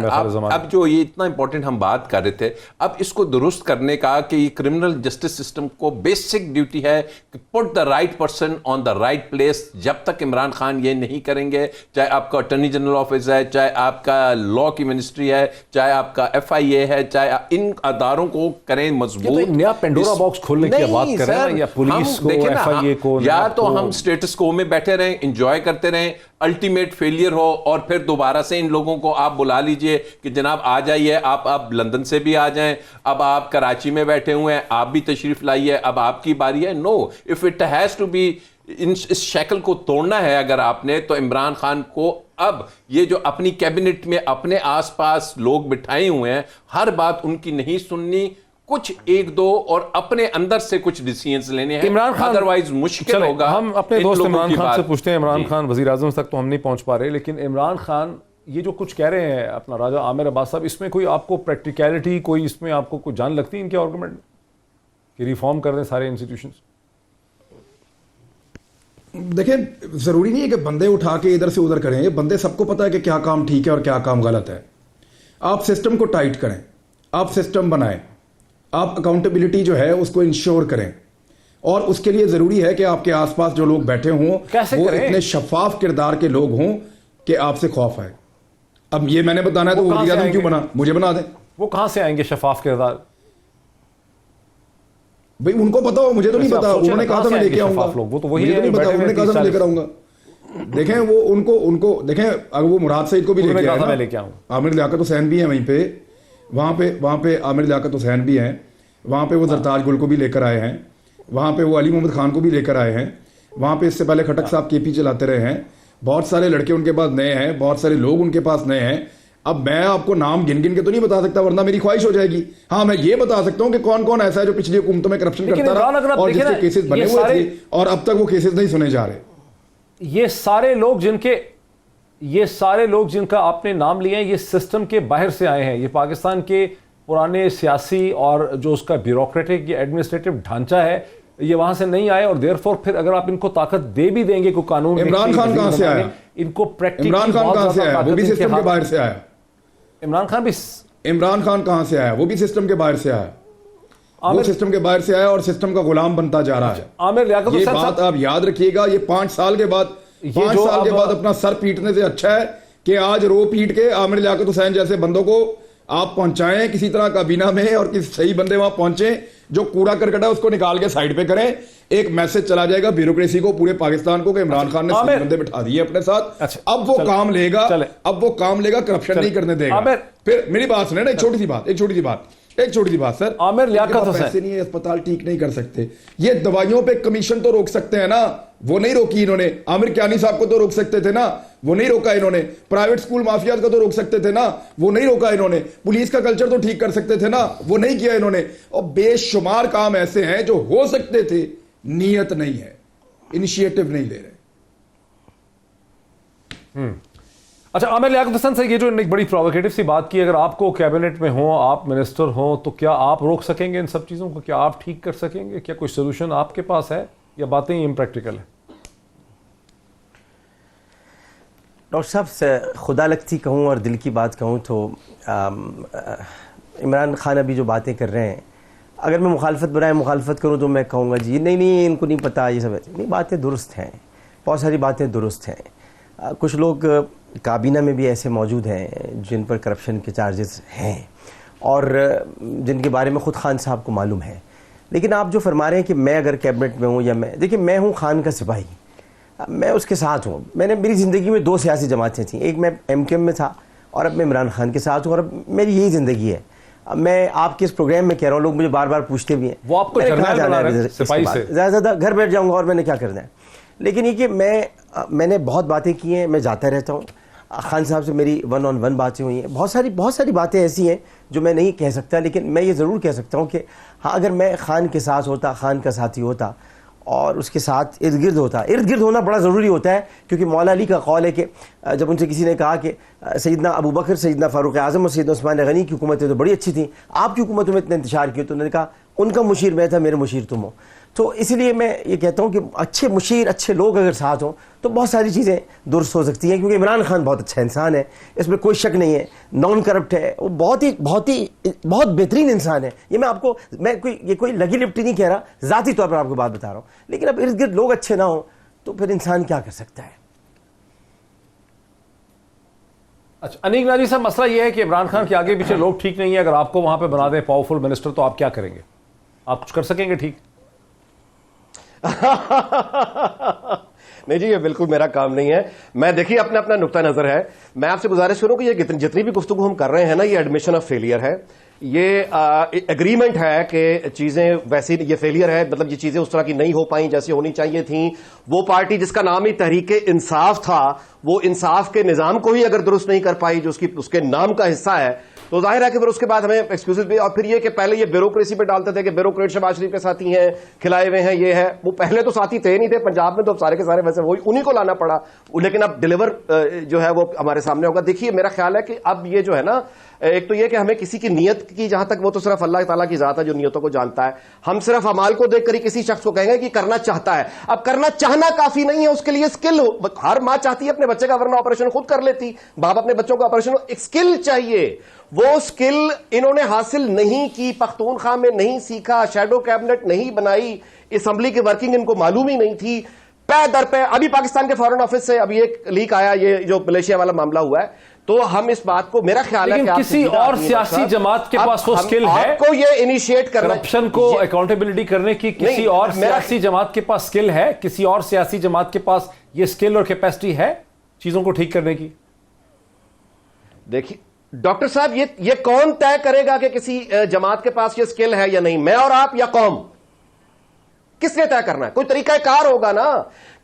अब जो ये इतना इंपॉर्टेंट हम बात कर रहे थे, अब इसको दुरुस्त करने का कि ये क्रिमिनल जस्टिस सिस्टम को बेसिक ड्यूटी है कि put the right person on the right place. जब तक इमरान खान ये नहीं करेंगे, चाहे आपका अटॉर्नी जनरल ऑफिस है, चाहे आपका लॉ की मिनिस्ट्री है, चाहे आपका FIA है, चाहे इन अदारों को करें मजबूत। तो नया पेंडोरा बॉक्स खोलने की बात कर रहे हैं या पुलिस को, FIA को, या तो हम स्टेटस को में बैठे रहें, इंजॉय करते रहें, अल्टीमेट फेलियर हो और फिर दोबारा से इन लोगों को आप बुला लीजिए कि जनाब आ जाइए, आप लंदन से भी आ जाएं, अब आप कराची में बैठे हुए हैं, आप भी तशरीफ लाइए, अब आपकी बारी है। No, if it has to be, इस शक्ल को तोड़ना है अगर आपने, तो इमरान खान को अब ये जो अपनी कैबिनेट में अपने आसपास लोग बिठाए हुए हैं, हर बात उनकी नहीं सुननी, कुछ एक दो और अपने अंदर से कुछ डिसीजंस लेने हैं। इमरान खान, अदरवाइज मुश्किल होगा। हम अपने दोस्त इमरान खान से पूछते हैं। इमरान खान वजीर आजम तक तो हम नहीं पहुंच पा रहे, लेकिन इमरान खान ये जो कुछ कह रहे हैं अपना राजा आमिर अब्बास साहब, इसमें कोई आपको प्रैक्टिकलिटी, कोई इसमें आपको कोई जान लगती है इनके आर्गुमेंट कि रिफॉर्म कर दें सारे इंस्टीट्यूशंस? देखिए, जरूरी नहीं है कि बंदे उठा के इधर से उधर करें। ये बंदे सबको पता है कि क्या काम ठीक है और क्या काम गलत है। आप सिस्टम को टाइट करें, आप सिस्टम बनाएं, आप अकाउंटेबिलिटी जो है उसको इंश्योर करें, और उसके लिए जरूरी है कि आपके आसपास जो लोग बैठे हों वो इतने शफाफ किरदार के लोग हों कि आपसे खौफ आए। अब ये मैंने बताना है तो वज़ीर आज़म क्यों बना? मुझे बना दें। वो कहां से आएंगे शफाफ किरदार? भाई उनको पता हो, मुझे तो नहीं पता। उन्होंने कहा था मैं लेके आऊंगा, वो तो वही मुझे तो नहीं पता। उन्होंने कहा था मैं लेकर आऊंगा। देखें वो उनको देखें, अगर वो मुराद सईद को भी लेके आए, आमिर लियाकत हुसैन भी है वहीं पे, वहाँ पे आमिर लियाकत हुसैन भी हैं, वहाँ पे वो जरताज गुल को भी लेकर आए हैं, वहाँ पे वो अली मोहम्मद खान को भी लेकर आए हैं, वहाँ पे इससे पहले खटक साहब KP चलाते रहे हैं। बहुत सारे लड़के उनके पास नए हैं, बहुत सारे लोग उनके पास नए हैं। अब मैं आपको नाम गिन गिन के तो नहीं बता सकता, वरना मेरी ख्वाहिश हो जाएगी। हाँ, मैं ये बता सकता हूँ कि कौन कौन ऐसा है जो पिछली हुकूमतों में करप्शन करता रहा और जिसके केसेस बने हुए थे और अब तक वो केसेस नहीं सुने जा रहे। ये सारे लोग जिनका आपने नाम लिया है, ये सिस्टम के बाहर से आए हैं। ये पाकिस्तान के पुराने सियासी और जो उसका ब्यूरोक्रेटिक या एडमिनिस्ट्रेटिव ढांचा है, ये वहां से नहीं आए। और देयरफॉर फिर अगर आप इनको ताकत दे भी देंगे को कानून, इमरान खान कहां से आया? इनको प्रैक्टिकली इमरान खान कहां से आया? वो भी सिस्टम के बाहर से आया। इमरान खान कहां से आया? वो भी सिस्टम के बाहर से आया। वो सिस्टम के बाहर से आया और सिस्टम का गुलाम बनता जा रहा है। आमिर लियाकत ये बात आप याद रखिएगा। ये 5 साल के बाद अपना सर पीटने से अच्छा है कि आज रो पीट के आमिर लियाकत हुसैन जैसे बंदों को आप पहुंचाएं किसी तरह काबीना में, और किसी सही बंदे वहां पहुंचे जो कूड़ा करकट है उसको निकाल के साइड पे करें। एक मैसेज चला जाएगा ब्यूरोक्रेसी को, पूरे पाकिस्तान को, कि इमरान खान ने सही बंदे बिठा दिए अपने साथ। अब वो काम लेगा, करप्शन नहीं करने देगा। फिर मेरी बात सुने ना, एक छोटी सी बात सर, आमिर लियाकत हुसैन पैसे नहीं है, अस्पताल ठीक नहीं कर सकते। ये दवाइयों पे कमीशन तो रोक सकते हैं ना, वो नहीं रोकी इन्होंने। आमिर कियानी साहब को तो रोक सकते थे ना, वो नहीं रोका इन्होंने। प्राइवेट स्कूल माफिया को तो रोक सकते थे ना, वो नहीं रोका इन्होंने। पुलिस का कल्चर तो ठीक कर सकते थे ना, वो नहीं किया इन्होंने। और बेशुमार काम ऐसे हैं जो हो सकते थे, नीयत नहीं है, इनिशिएटिव नहीं ले रहे। अच्छा, आमिर लियाकत हुसैन से ये जो एक बड़ी प्रोवोकेटिव सी बात की, अगर आपको कैबिनेट में हो, आप मिनिस्टर हो, तो क्या आप रोक सकेंगे इन सब चीज़ों को? क्या आप ठीक कर सकेंगे? क्या कोई सोल्यूशन आपके पास है या बातें ही इम्प्रैक्टिकल है? डॉक्टर साहब से खुदा लगती कहूँ और दिल की बात कहूँ तो इमरान खान अभी जो बातें कर रहे हैं, अगर मैं मुखालफत करूँ तो मैं कहूँगा जी नहीं इनको नहीं पता, ये सब नहीं। बातें दुरुस्त हैं, बहुत सारी बातें दुरुस्त हैं। कुछ लोग काबीना में भी ऐसे मौजूद हैं जिन पर करप्शन के चार्जेस हैं और जिनके बारे में ख़ुद खान साहब को मालूम है। लेकिन आप जो फरमा रहे हैं कि मैं अगर कैबिनेट में हूँ या देखिए मैं हूँ खान का सिपाही, मैं उसके साथ हूँ। मेरी ज़िंदगी में 2 सियासी जमातें थीं, एक मैं MKM में था और अब मैं इमरान खान के साथ हूँ और अब मेरी यही ज़िंदगी है। मैं आपके इस प्रोग्राम में कह रहा हूँ, लोग मुझे बार बार पूछते भी हैं, वो आपको जर्नल बना रहे हैं सिपाही से, ज़्यादा घर बैठ जाऊँगा और मैंने क्या करना है। लेकिन ये कि मैंने बहुत बातें की हैं, मैं जाता रहता हूँ, खान साहब से मेरी 1-on-1 बातें हुई हैं, बहुत सारी बातें ऐसी हैं जो मैं नहीं कह सकता, लेकिन मैं ये ज़रूर कह सकता हूँ कि हाँ, अगर मैं खान के साथ होता, खान का साथी होता और उसके साथ इर्द गिर्द होता, इर्द गिर्द होना बड़ा ज़रूरी होता है, क्योंकि मौला अली का कौल है कि जब उनसे किसी ने कहा कि सैयदना अबू बकर, सैयदना फ़ारूक आज़म और सैयदना उस्मान गनी की हुकूमतें तो बड़ी अच्छी थी, आपकी हुकूमतों में इतना इंतशार किया, तो उन्होंने कहा उनका मुशीर मैं था, मेरे मुशीर तुम हो। तो इसलिए मैं ये कहता हूँ कि अच्छे मुशीर, अच्छे लोग अगर साथ हों तो बहुत सारी चीज़ें दुरुस्त हो सकती हैं, क्योंकि इमरान खान बहुत अच्छा इंसान है, इसमें कोई शक नहीं है, नॉन करप्ट है, वो बहुत बेहतरीन इंसान है। ये मैं कोई लगी लिपटी नहीं कह रहा, ज़ाती तौर पर आपको बात बता रहा हूँ। लेकिन अब इर्द गिर्द लोग अच्छे ना हो तो फिर इंसान क्या कर सकता है। अच्छा अनीक नाजी साहब, मसला यह है कि इमरान खान के आगे पीछे लोग ठीक नहीं है, अगर आपको वहां पे बना दें पावरफुल मिनिस्टर तो आप क्या करेंगे? आप कुछ कर सकेंगे ठीक? नहीं जी, ये बिल्कुल मेरा काम नहीं है। मैं देखिए अपना अपना नुक्ता नजर है। मैं आपसे गुजारिश करूं कि ये जितनी भी गुफ्तगू हम कर रहे हैं ना, ये एडमिशन ऑफ फेलियर है, ये एग्रीमेंट है कि चीजें वैसी, ये फेलियर है, मतलब ये चीजें उस तरह की नहीं हो पाई जैसी होनी चाहिए थी। वो पार्टी जिसका नाम ही तहरीक इंसाफ था, वो इंसाफ के निजाम को ही अगर दुरुस्त नहीं कर पाई जो उसके नाम का हिस्सा है, तो जाहिर है कि फिर उसके बाद हमें एक्सक्यूजेस भी, और फिर ये कि पहले ये ब्यूरोक्रेसी पे डालते थे कि ब्यूरोक्रेट शहबाज शरीफ के साथी हैं, खिलाए हुए हैं, ये है वो। पहले तो साथी थे नहीं थे पंजाब में, तो सारे के सारे वैसे वही उन्हीं को लाना पड़ा, लेकिन अब डिलीवर जो है वो हमारे सामने होगा। देखिए मेरा ख्याल है कि अब ये जो है ना, एक तो ये कि हमें किसी की नीयत की, जहां तक वो तो सिर्फ अल्लाह ताला की जात है जो नियतों को जानता है, हम सिर्फ अमाल को देखकर ही किसी शख्स को कहेंगे कि करना चाहता है। अब करना चाहना काफी नहीं है, उसके लिए स्किल हो। हर मां चाहती है अपने बच्चे का वरना ऑपरेशन खुद कर लेती, बाप अपने बच्चों का ऑपरेशन, एक स्किल चाहिए। वो स्किल इन्होंने हासिल नहीं की, पख्तूनख्वा में नहीं सीखा, शैडो कैबिनेट नहीं बनाई, असेंबली की वर्किंग इनको मालूम ही नहीं थी। पै दर पे अभी पाकिस्तान के फॉरेन ऑफिस से अभी एक लीक आया, ये जो मलेशिया वाला मामला हुआ है, तो हम इस बात को, मेरा ख्याल है कि किसी और सियासी जमात के पास वो स्किल है, आपको ये इनिशिएट करना, करप्शन को अकाउंटेबिलिटी करने की किसी और सियासी जमात के पास स्किल है? किसी और सियासी जमात के पास ये स्किल और कैपेसिटी है चीजों को ठीक करने की? देखिए डॉक्टर साहब, ये कौन तय करेगा कि किसी जमात के पास ये स्किल है या नहीं? मैं और आप या कौम? किसने तय करना है? कोई तरीकाकार होगा ना,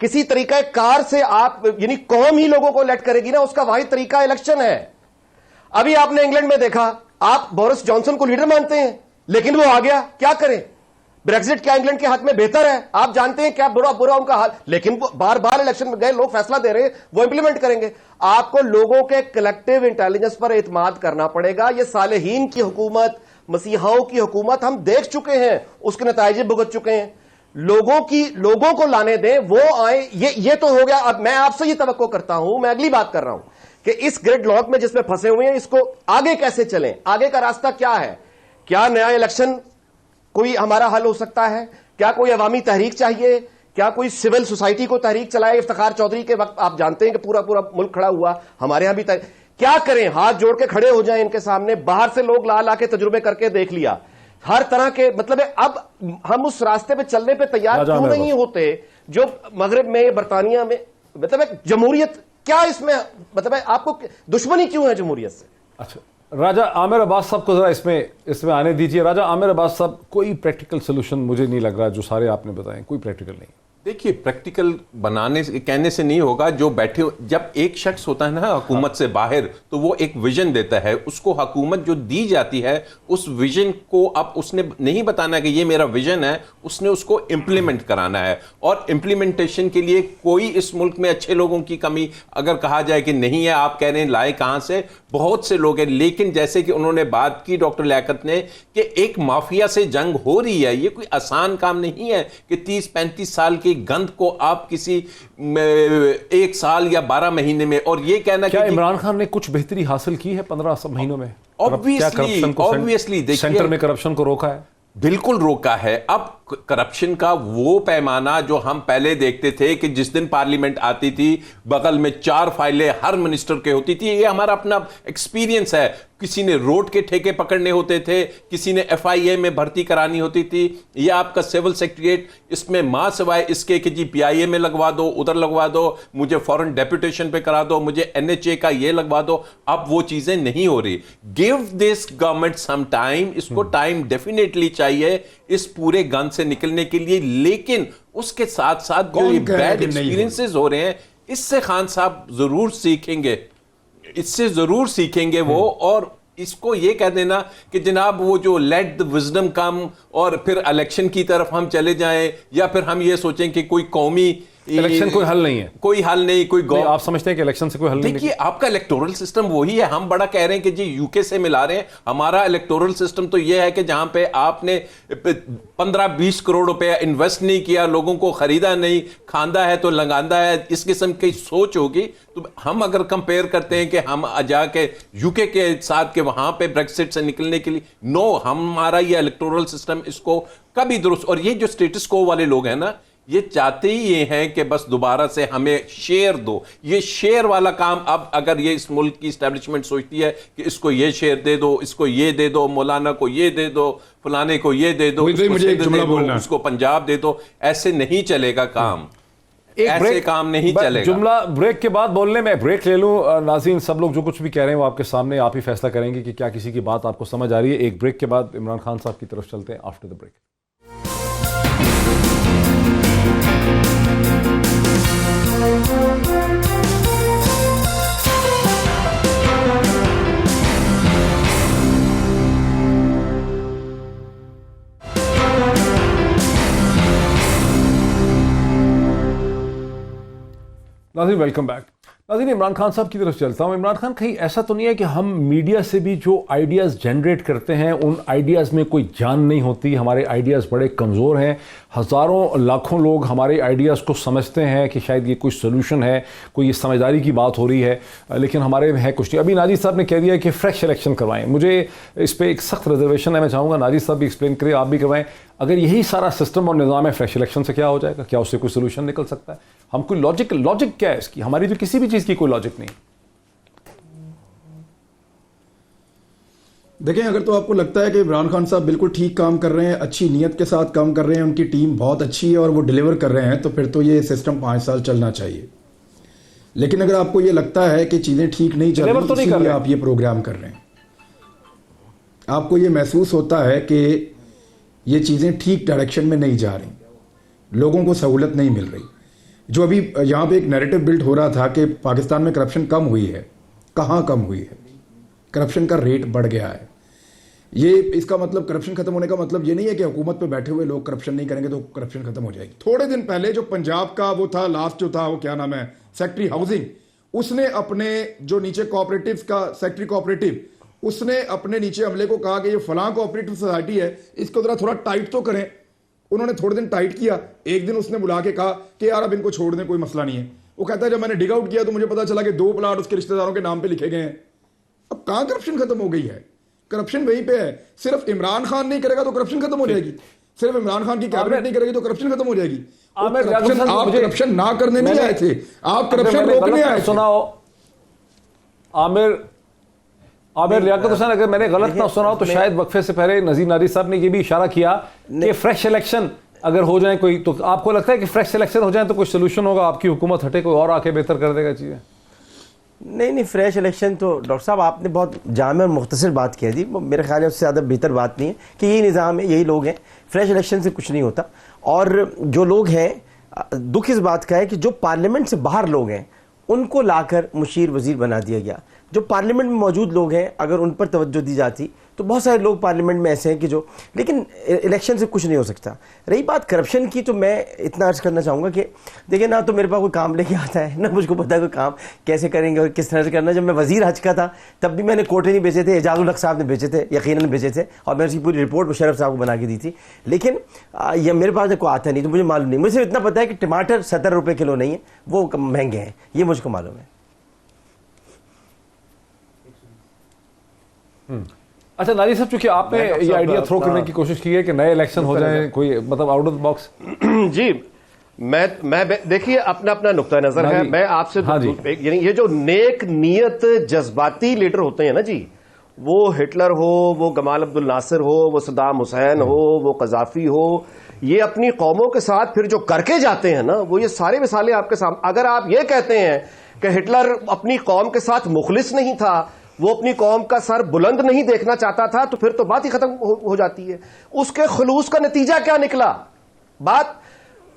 किसी तरीकाकार से आप, यानी कौम ही लोगों को इलेक्ट करेगी ना, उसका वाहिद तरीका इलेक्शन है। अभी आपने इंग्लैंड में देखा, आप बोरिस जॉनसन को लीडर मानते हैं, लेकिन वो आ गया, क्या करें? ब्रेक्सिट क्या इंग्लैंड के हक में बेहतर है? आप जानते हैं क्या बुरा उनका हाल, लेकिन वो बार बार इलेक्शन में गए, लोग फैसला दे रहे हैं, वो इंप्लीमेंट करेंगे। आपको लोगों के कलेक्टिव इंटेलिजेंस पर एतमाद करना पड़ेगा। ये सालेहीन की हुकूमत, मसीहाओं की हुकूमत हम देख चुके हैं, उसके नतीजे भुगत चुके हैं। लोगों को लाने दें, वो आए, ये तो हो गया। अब मैं आपसे ये तवक्को करता हूं, मैं अगली बात कर रहा हूं कि इस ग्रिड लॉक में जिसमें फंसे हुए हैं, इसको आगे कैसे चलें? आगे का रास्ता क्या है? क्या नया इलेक्शन कोई हमारा हल हो सकता है? क्या कोई अवामी तहरीक चाहिए? क्या कोई सिविल सोसाइटी को तहरीक चलाए? इफ्तिखार चौधरी के वक्त आप जानते हैं कि पूरा मुल्क खड़ा हुआ, हमारे यहां भी क्या करें? हाथ जोड़ के खड़े हो जाएं इनके सामने, बाहर से लोग ला के तजुर्बे करके देख लिया, हर तरह के, मतलब है अब हम उस रास्ते पे चलने पे तैयार क्यों नहीं होते जो मगरिब में, बरतानिया में, मतलब है जमहूरियत क्या इसमें, मतलब है आपको दुश्मनी क्यों है जमहूरियत से? अच्छा, राजा आमिर अब्बास साहब को जरा इसमें आने दीजिए। राजा आमिर अब्बास साहब, कोई प्रैक्टिकल सोल्यूशन मुझे नहीं लग रहा, जो सारे आपने बताए कोई प्रैक्टिकल नहीं। देखिए, प्रैक्टिकल बनाने से, कहने से नहीं होगा। जो बैठे, जब एक शख्स होता है ना हुकूमत से बाहर, तो वो एक विजन देता है, उसको हुकूमत जो दी जाती है, उस विजन को अब उसने नहीं बताना कि ये मेरा विजन है, उसने उसको इम्प्लीमेंट कराना है। और इम्प्लीमेंटेशन के लिए कोई इस मुल्क में अच्छे लोगों की कमी अगर कहा जाए कि नहीं है, आप कह रहे हैं लाए कहां से, बहुत से लोग हैं। लेकिन जैसे कि उन्होंने बात की डॉक्टर लियाकत ने, कि एक माफिया से जंग हो रही है, ये कोई आसान काम नहीं है कि 30-35 साल की गंद को आप किसी 1 साल या 12 महीने में, और ये कहना क्या इमरान खान ने कुछ बेहतरी हासिल की है 15 महीनों में? ऑब्वियसली सेंटर में करप्शन को रोका है, बिल्कुल रोका है। अब करप्शन का वो पैमाना जो हम पहले देखते थे कि जिस दिन पार्लियामेंट आती थी, बगल में 4 फाइलें हर मिनिस्टर के होती थी, ये हमारा अपना एक्सपीरियंस है। किसी ने रोड के ठेके पकड़ने होते थे, किसी ने FIA में भर्ती करानी होती थी, या आपका सिविल सेक्रेटरिएट, इसमें मां सिवाय इसके कि जी PIA में लगवा दो, उधर लगवा दो, मुझे फॉरेन डेपुटेशन पे करा दो, मुझे NHA का ये लगवा दो। अब वो चीजें नहीं हो रही। Give this government some time, इसको टाइम डेफिनेटली चाहिए इस पूरे गन से निकलने के लिए। लेकिन उसके साथ साथ जो ये बैड एक्सपीरियंसेस हो रहे हैं, इससे खान साहब जरूर सीखेंगे, इससे जरूर सीखेंगे वो। और इसको ये कह देना कि जनाब वो जो लेट द विजडम कम और फिर इलेक्शन की तरफ हम चले जाएं, या फिर हम ये सोचें कि कोई कौमी इलेक्शन कोई हल नहीं है, कोई हल नहीं, कोई आप समझते हैं कि इलेक्शन से कोई हल नहीं? देखिए, आपका इलेक्टोरल सिस्टम वही है। हम बड़ा कह रहे हैं कि जी यूके से मिला रहे हैं। हमारा इलेक्टोरल सिस्टम तो ये है कि जहां पे आपने 15-20 करोड़ रुपया इन्वेस्ट नहीं किया, लोगों को खरीदा नहीं, खांदा है तो लगांदा है, इस किस्म की सोच होगी। तो हम अगर कंपेयर करते हैं कि हम जाके यूके के साथ के वहां पे ब्रेक्सिट से निकलने के लिए, नो, हमारा ये इलेक्टोरल सिस्टम इसको कभी दुरुस्त। और ये जो स्टेटस को वाले लोग हैं ना, ये चाहते ही ये हैं कि बस दोबारा से हमें शेयर दो। ये शेयर वाला काम, अब अगर ये इस मुल्क की एस्टेब्लिशमेंट सोचती है कि इसको ये शेयर दे दो, इसको ये दे दो, मौलाना को ये दे दो, फलाने को ये दे दो, मुझे एक जुमला बोलना है, उसको पंजाब दे दो, ऐसे नहीं चलेगा काम। ऐसे काम नहीं चलेगा। जुमला ब्रेक के बाद बोलने में ब्रेक ले लूं। नाज़रीन, सब लोग जो कुछ भी कह रहे हैं वो आपके सामने, आप ही फैसला करेंगे कि क्या किसी की बात आपको समझ आ रही है। एक ब्रेक के बाद इमरान खान साहब की तरफ चलते हैं आफ्टर द ब्रेक। नाज़रीन, वेलकम बैक। नाज़रीन, इमरान खान साहब की तरफ चलता हूँ। इमरान खान, कहीं ऐसा तो नहीं है कि हम मीडिया से भी जो आइडियाज़ जनरेट करते हैं उन आइडियाज़ में कोई जान नहीं होती? हमारे आइडियाज़ बड़े कमज़ोर हैं। हज़ारों लाखों लोग हमारे आइडियाज़ को समझते हैं कि शायद ये कोई सोल्यूशन है, कोई ये समझदारी की बात हो रही है, लेकिन हमारे में है कुछ नहीं। अभी नाजिर साहब ने कह दिया कि फ्रेश इलेक्शन करवाएं। मुझे इस पर एक सख्त रिजर्वेशन है। मैं चाहूँगा नाजिर साहब भी एक्सप्लेन करें, आप भी करवाएं। अगर यही सारा सिस्टम और निज़ाम है, फ्रेश इलेक्शन से क्या हो जाएगा? क्या उससे कोई सोल्यूशन निकल सकता है? हम कोई लॉजिक क्या है इसकी? हमारी तो किसी भी चीज़ की कोई लॉजिक नहीं। देखें, अगर तो आपको लगता है कि इमरान खान साहब बिल्कुल ठीक काम कर रहे हैं, अच्छी नीयत के साथ काम कर रहे हैं, उनकी टीम बहुत अच्छी है और वो डिलीवर कर रहे हैं, तो फिर तो ये सिस्टम 5 साल चलना चाहिए। लेकिन अगर आपको ये लगता है कि चीज़ें ठीक नहीं चल रही, इसीलिए आप ये प्रोग्राम कर रहे हैं, आपको ये महसूस होता है कि ये चीज़ें ठीक डायरेक्शन में नहीं जा रही, लोगों को सहूलत नहीं मिल रही। जो अभी यहाँ पे एक नैरेटिव बिल्ड हो रहा था कि पाकिस्तान में करप्शन कम हुई है, कहाँ कम हुई है? करप्शन का रेट बढ़ गया है। ये इसका मतलब, करप्शन खत्म होने का मतलब ये नहीं है कि हुकूमत पे बैठे हुए लोग करप्शन नहीं करेंगे तो करप्शन खत्म हो जाएगी। थोड़े दिन पहले जो पंजाब का वो था, लास्ट जो था, वो क्या नाम है, सेक्रेटरी हाउसिंग, उसने अपने जो नीचे कोऑपरेटिव्स का सेक्रेटरी कोऑपरेटिव, उसने अपने नीचे अमले को कहा कि ये फलां कोऑपरेटिव सोसाइटी है, इसको थोड़ा टाइट तो करें। उन्होंने थोड़े दिन टाइट किया। एक दिन उसने बुला के कहा कि यार अब इनको छोड़ दें, कोई मसला नहीं है। वो कहता है जब मैंने डिग आउट किया तो मुझे पता चला कि 2 प्लाट उसके रिश्तेदारों के नाम पे लिखे गए हैं। अब कहां करप्शन खत्म हो गई है? करप्शन वहीं पे है। सिर्फ इमरान खान नहीं करेगा तो करप्शन खत्म हो जाएगी, सिर्फ इमरान खान की कैबिनेट नहीं करेगी तो करप्शन खत्म हो जाएगी। आप करप्शन ना करने नहीं आए थे, आप करप्शन रोकने आए थे। सुनाओ आमिर लियाकत हुसैन, अगर मैंने गलत ना सुना हो तो शायद वक्फे से पहले नजीर नारी साहब ने ये भी इशारा किया कि फ्रेश इलेक्शन अगर हो जाए कोई, तो आपको लगता है कि फ्रेश इलेक्शन हो जाए तो कोई सोल्यूशन होगा, आपकी हुकूमत हटे, कोई और आके बेहतर कर देगा चीज़ें? नहीं, फ्रेश इलेक्शन तो डॉक्टर साहब आपने बहुत जामे और मुख्तसर बात कह दी। मेरे ख्याल में उससे ज़्यादा बेहतर बात नहीं है कि यही निज़ाम है, यही लोग हैं। फ्रेश इलेक्शन से कुछ नहीं होता। और जो लोग हैं, दुख इस बात का है कि जो पार्लियामेंट से बाहर लोग हैं उनको लाकर मुशीर वजीर बना दिया गया। जो पार्लियामेंट में मौजूद लोग हैं, अगर उन पर तवज्जो दी जाती तो बहुत सारे लोग पार्लियामेंट में ऐसे हैं कि जो, लेकिन इलेक्शन से कुछ नहीं हो सकता। रही बात करप्शन की, तो मैं इतना अर्ज करना चाहूँगा कि देखिए, ना तो मेरे पास कोई काम लेके आता है, ना मुझको पता है कोई काम कैसे करेंगे और किस तरह से करना। जब मैं वजीर हज का था तब भी मैंने कोटे नहीं बेचे थे, एजाजुल हक साहब ने बेचे थे, यकीनन बेचे थे, और मैंने उसकी पूरी रिपोर्ट मुशर्रफ साहब को बना के दी थी। लेकिन ये मेरे पास कोई आता नहीं, तो मुझे मालूम नहीं। मुझे सिर्फ इतना पता है कि टमाटर 70 रुपये किलो नहीं है, वो महंगे हैं, ये मुझको मालूम है। अच्छा नाजी साहब, चूंकि आपने ये आइडिया थ्रो करने की कोशिश की है कि नए इलेक्शन हो जाए, कोई मतलब आउट ऑफ द बॉक्स। जी, मैं देखिए, अपना अपना नुक्ता नजर है। मैं आपसे यानी ये जो नेक नियत जज्बाती लीडर होते हैं ना जी, वो हिटलर हो, वो गमाल अब्दुल नासिर हो, वो सद्दाम हुसैन हो, वो कजाफी हो, ये अपनी कौमों के साथ फिर जो करके जाते हैं ना, वो ये सारी मिसालें आपके सामने। अगर आप ये कहते हैं कि हिटलर अपनी कौम के साथ मुखलिस नहीं था, वो अपनी कौम का सर बुलंद नहीं देखना चाहता था, तो फिर तो बात ही खत्म हो जाती है। उसके खुलूस का नतीजा क्या निकला? बात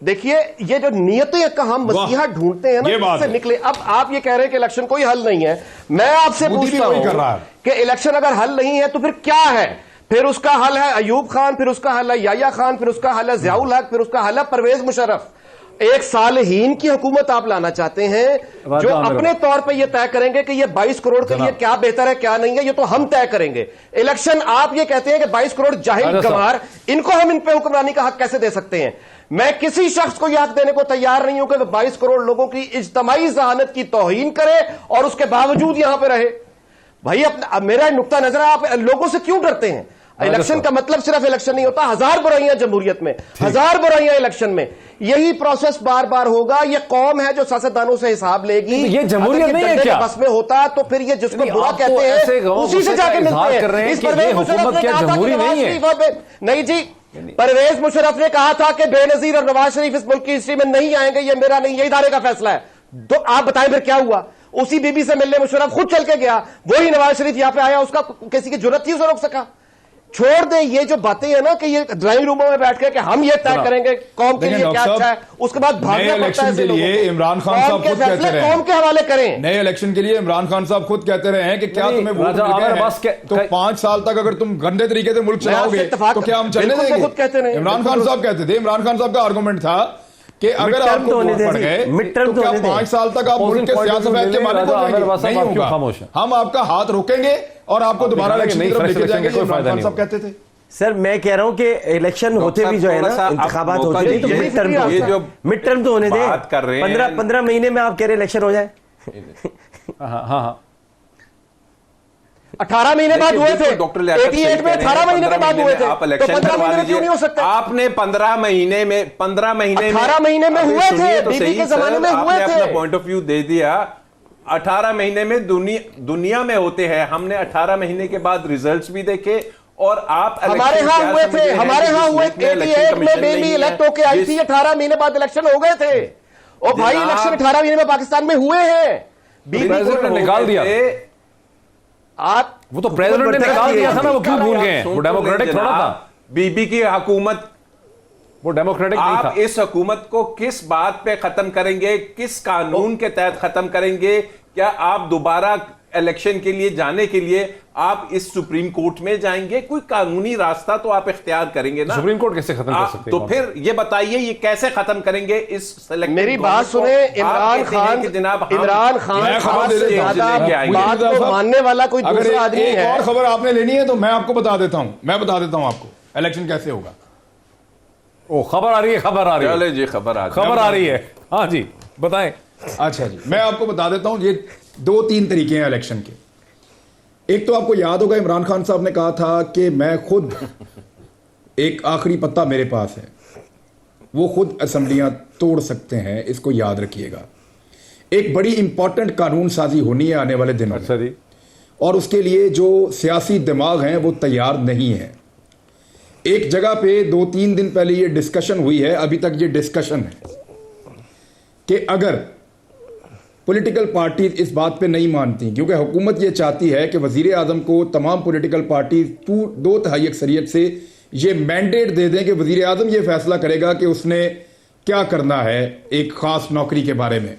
देखिए, ये जो नियतें का हम मसीहा ढूंढते हैं ना, इससे निकले। अब आप ये कह रहे हैं कि इलेक्शन कोई हल नहीं है। मैं आपसे पूछता हूं कि इलेक्शन अगर हल नहीं है तो फिर क्या है? फिर उसका हल है अयूब खान, फिर उसका हल है याया खान, फिर उसका हल है ज़ियाउल हक, फिर उसका हल है परवेज मुशर्रफ। एक सालहीन की हुकूमत आप लाना चाहते हैं जो अपने तौर पे ये तय करेंगे कि ये 22 करोड़ के लिए क्या बेहतर है क्या नहीं है, ये तो हम तय करेंगे। इलेक्शन आप ये कहते हैं कि 22 करोड़ जाहिल गंवार, इनको हम इन पे हुक्मरानी का हक कैसे दे सकते हैं? मैं किसी शख्स को यह हक देने को तैयार नहीं हूं कि 22 करोड़ लोगों की इज्तमाई ज़हानत की तौहीन करे और उसके बावजूद यहां पर रहे। भाई अपना मेरा नुक्ता नजर है, आप लोगों से क्यों डरते हैं? इलेक्शन का मतलब सिर्फ इलेक्शन नहीं होता, हजार बुराइयां जमहूरियत में, हजार बुराइयां इलेक्शन में। यही प्रोसेस बार बार होगा। ये कौम है जो सियासतदानों से हिसाब लेगी। ये जमहूरियत नहीं है क्या? बस में होता तो फिर ये जिसको बुरा कहते हैं उसी से जाके मिलते हैं। इस परवेज मुशर्रफ ने कहा था कि नवाज शरीफ, नहीं जी, परवेज मुशर्रफ ने कहा था कि बेनजीर और नवाज शरीफ इस मुल्क की हिस्ट्री में नहीं आएंगे। ये मेरा नहीं, ये इदारे का फैसला है। तो आप बताएं फिर क्या हुआ? उसी बीबी से मिलने मुशर्रफ खुद चल के गया, वही नवाज शरीफ यहां पे आया, उसका किसी की जरूरत थी उसे रोक सका? छोड़ दे ये जो बातें हैं ना कि ये ड्राइंग रूमों में बैठ के कि हम ये तय करेंगे कौम के लिए क्या अच्छा है, उसके बाद भागना पड़ता है। के लिए इमरान खान साहब खुद कहते रहे कौम के हवाले करें। नए इलेक्शन के लिए इमरान खान साहब खुद कहते रहे हैं कि क्या तुम्हें वोट मिल गए तो 5 साल तक अगर तुम गंदे तरीके से मुल्क चलाओगे तो क्या हम चलने देंगे? इमरान खान साहब कहते थे, इमरान खान साहब का आर्गूमेंट था कि अगर आपको वोट पड़ गए तो क्या 5 साल तक आप मुल्क के सियासत के मालिक हो जाएंगे? नहीं होगा। हम आपका हाथ रोकेंगे और आपको दोबारा इलेक्शन की तरफ लेके जाएंगे। इमरान खान साहब कहते थे। सर मैं कह रहा हूं कि इलेक्शन होते भी जो है ना, इंतखाबात होते हैं तो मिड टर्म तो होने दें। 15 महीने में आप कह रहे इलेक्शन हो जाए? हाँ 18 महीने बाद हुए थे डॉक्टर 88 में, 18 महीने के बाद हुए थे। आप इलेक्शन 15 महीने में क्यों नहीं हो सकते? आपने 15 महीने में 18 महीने में हुए थे, बीबी के जमाने में हुए थे। अपना पॉइंट ऑफ व्यू दे दिया। 18 महीने में दुनिया में होते हैं। हमने 18 महीने के बाद रिजल्ट्स भी देखे और आप हमारे यहां हुए थे, हमारे यहां हुए 88 में बेबी इलेक्ट होके आई थी, 18 महीने बाद इलेक्शन हो गए थे। और भाई इलेक्शन 18 महीने में पाकिस्तान में हुए हैं। बीबी को निकाल दिया। आप वो तो प्रेसिडेंट ने निकाल दिया था ना, वो क्यों भूल गए? वो डेमोक्रेटिक थोड़ा था। बीबी की हुकूमत, वो डेमोक्रेटिक नहीं था। आप इस हुकूमत को किस बात पे खत्म करेंगे, किस कानून के तहत खत्म करेंगे? क्या आप दोबारा इलेक्शन के लिए जाने के लिए आप इस सुप्रीम कोर्ट में जाएंगे? कोई कानूनी रास्ता तो आप इख्तियार करेंगे ना। सुप्रीम कोर्ट कैसे खत्म कर सकते हैं? तो फिर ये बताइए ये कैसे खत्म करेंगे इस सिलेक्टेड? मेरी बात सुने, इमरान खान बात को मानने वाला कोई दूसरा आदमी है। और खबर आपने लेनी है तो मैं आपको बता देता हूं आपको इलेक्शन कैसे होगा। ओ खबर आ रही है, खबर आ रही है। चले जी, खबर आ रही है। हाँ जी बताएं। अच्छा जी, मैं आपको बता देता हूं। ये 2-3 तरीके हैं इलेक्शन के। एक तो आपको याद होगा इमरान खान साहब ने कहा था कि मैं खुद, एक आखिरी पत्ता मेरे पास है, वो खुद असेंबलियां तोड़ सकते हैं। इसको याद रखिएगा। एक बड़ी इंपॉर्टेंट कानून साजी होनी है आने वाले दिनों में, और उसके लिए जो सियासी दिमाग हैं वो तैयार नहीं है। एक जगह पे 2-3 दिन पहले ये डिस्कशन हुई है, अभी तक ये डिस्कशन है कि अगर पॉलिटिकल पार्टीज इस बात पे नहीं मानती, क्योंकि हुकूमत ये चाहती है कि वजीर आजम को तमाम पॉलिटिकल पार्टीज 2/3 अक्सरियत से ये मैंडेट दे दें कि वजीर आजम ये फैसला करेगा कि उसने क्या करना है एक ख़ास नौकरी के बारे में।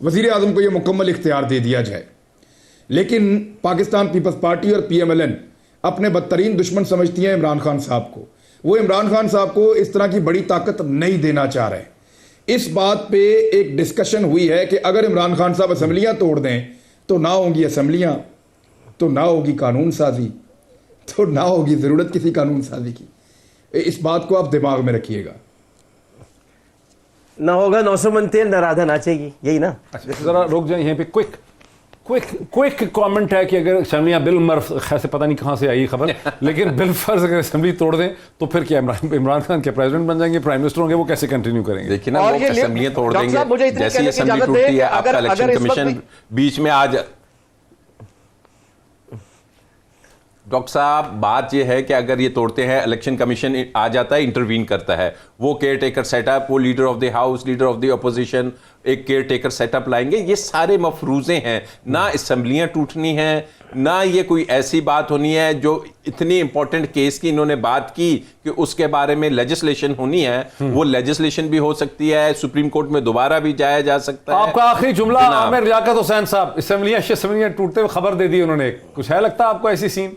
वजीर आजम को ये मुकम्मल इख्तियार दे दिया जाए। लेकिन पाकिस्तान पीपल्स पार्टी और PMLN अपने बदतरीन दुश्मन समझती हैं इमरान खान साहब को। वो इमरान खान साहब को इस तरह की बड़ी ताकत नहीं देना चाह रहे। इस बात पे एक डिस्कशन हुई है कि अगर इमरान खान साहब असेंबलियां तोड़ दें तो ना होंगी असेंबलियां, तो ना होगी कानून साजी, तो ना होगी ज़रूरत किसी कानून साजी की। इस बात को आप दिमाग में रखिएगा। ना होगा 900 मन तेल, ना राधा नाचेगी, यही ना। अच्छा जरा रुक जाए यहीं पे। क्विक कमेंट है कि अगर असेंबलियां बिल मर्फ से पता नहीं कहां से आई खबर, लेकिन बिल फर्ज अगर असेंबली तोड़ दें तो फिर क्या इमरान खान के प्रेसिडेंट बन जाएंगे, प्राइम मिनिस्टर होंगे? वो कैसे कंटिन्यू करेंगे? देखिए ना, वो असेंबलियां तोड़ देंगे। जैसी असेंबली टूटती है, आपका इलेक्शन कमीशन बीच में आ डॉक्टर साहब, बात यह है कि अगर ये तोड़ते हैं, इलेक्शन कमीशन आ जाता है, इंटरवीन करता है, वो केयर टेकर सेटअप, वो leader of the house, leader of the opposition एक केयर टेकर सेटअप लाएंगे। ये सारे मफरूजे हैं, ना असेंबलियां टूटनी हैं, ना ये कोई ऐसी बात होनी है जो इतनी इंपॉर्टेंट केस की इन्होंने बात की कि उसके बारे में लेजिस्लेशन होनी है। वो लेजिस्लेशन भी हो सकती है, सुप्रीम कोर्ट में दोबारा भी जाया जा सकता है। आपका आखिरी जुमला आमिर लियाकत हुसैन साहब, असेंबलियां टूटते हुए खबर दे दी उन्होंने, कुछ है लगता है आपको ऐसी सीन?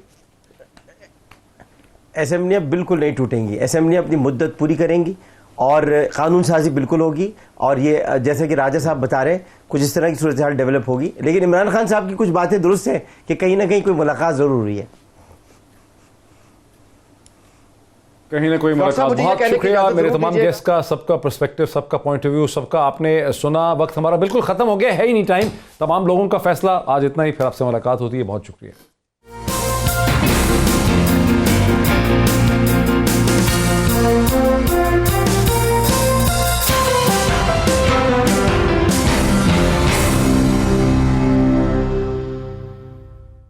असेंबलियाँ बिल्कुल नहीं टूटेंगी, असेंबलियाँ अपनी मुद्दत पूरी करेंगी और कानून साजी बिल्कुल होगी। और ये जैसे कि राजा साहब बता रहे हैं, कुछ इस तरह की सूरत हाल डेवलप होगी। लेकिन इमरान खान साहब की कुछ बातें दुरुस्त है कि कहीं ना कहीं कोई मुलाकात ज़रूर हुई है, कहीं ना कोई मुलाकात। बहुत शुक्रिया मेरे तमाम गेस्ट का, सबका पर्सपेक्टिव, सबका पॉइंट ऑफ व्यू, सबका आपने सुना। वक्त हमारा बिल्कुल ख़त्म हो गया है ही नहीं, टाइम। तमाम लोगों का फैसला आज इतना ही, फिर आपसे मुलाकात होती है। बहुत शुक्रिया।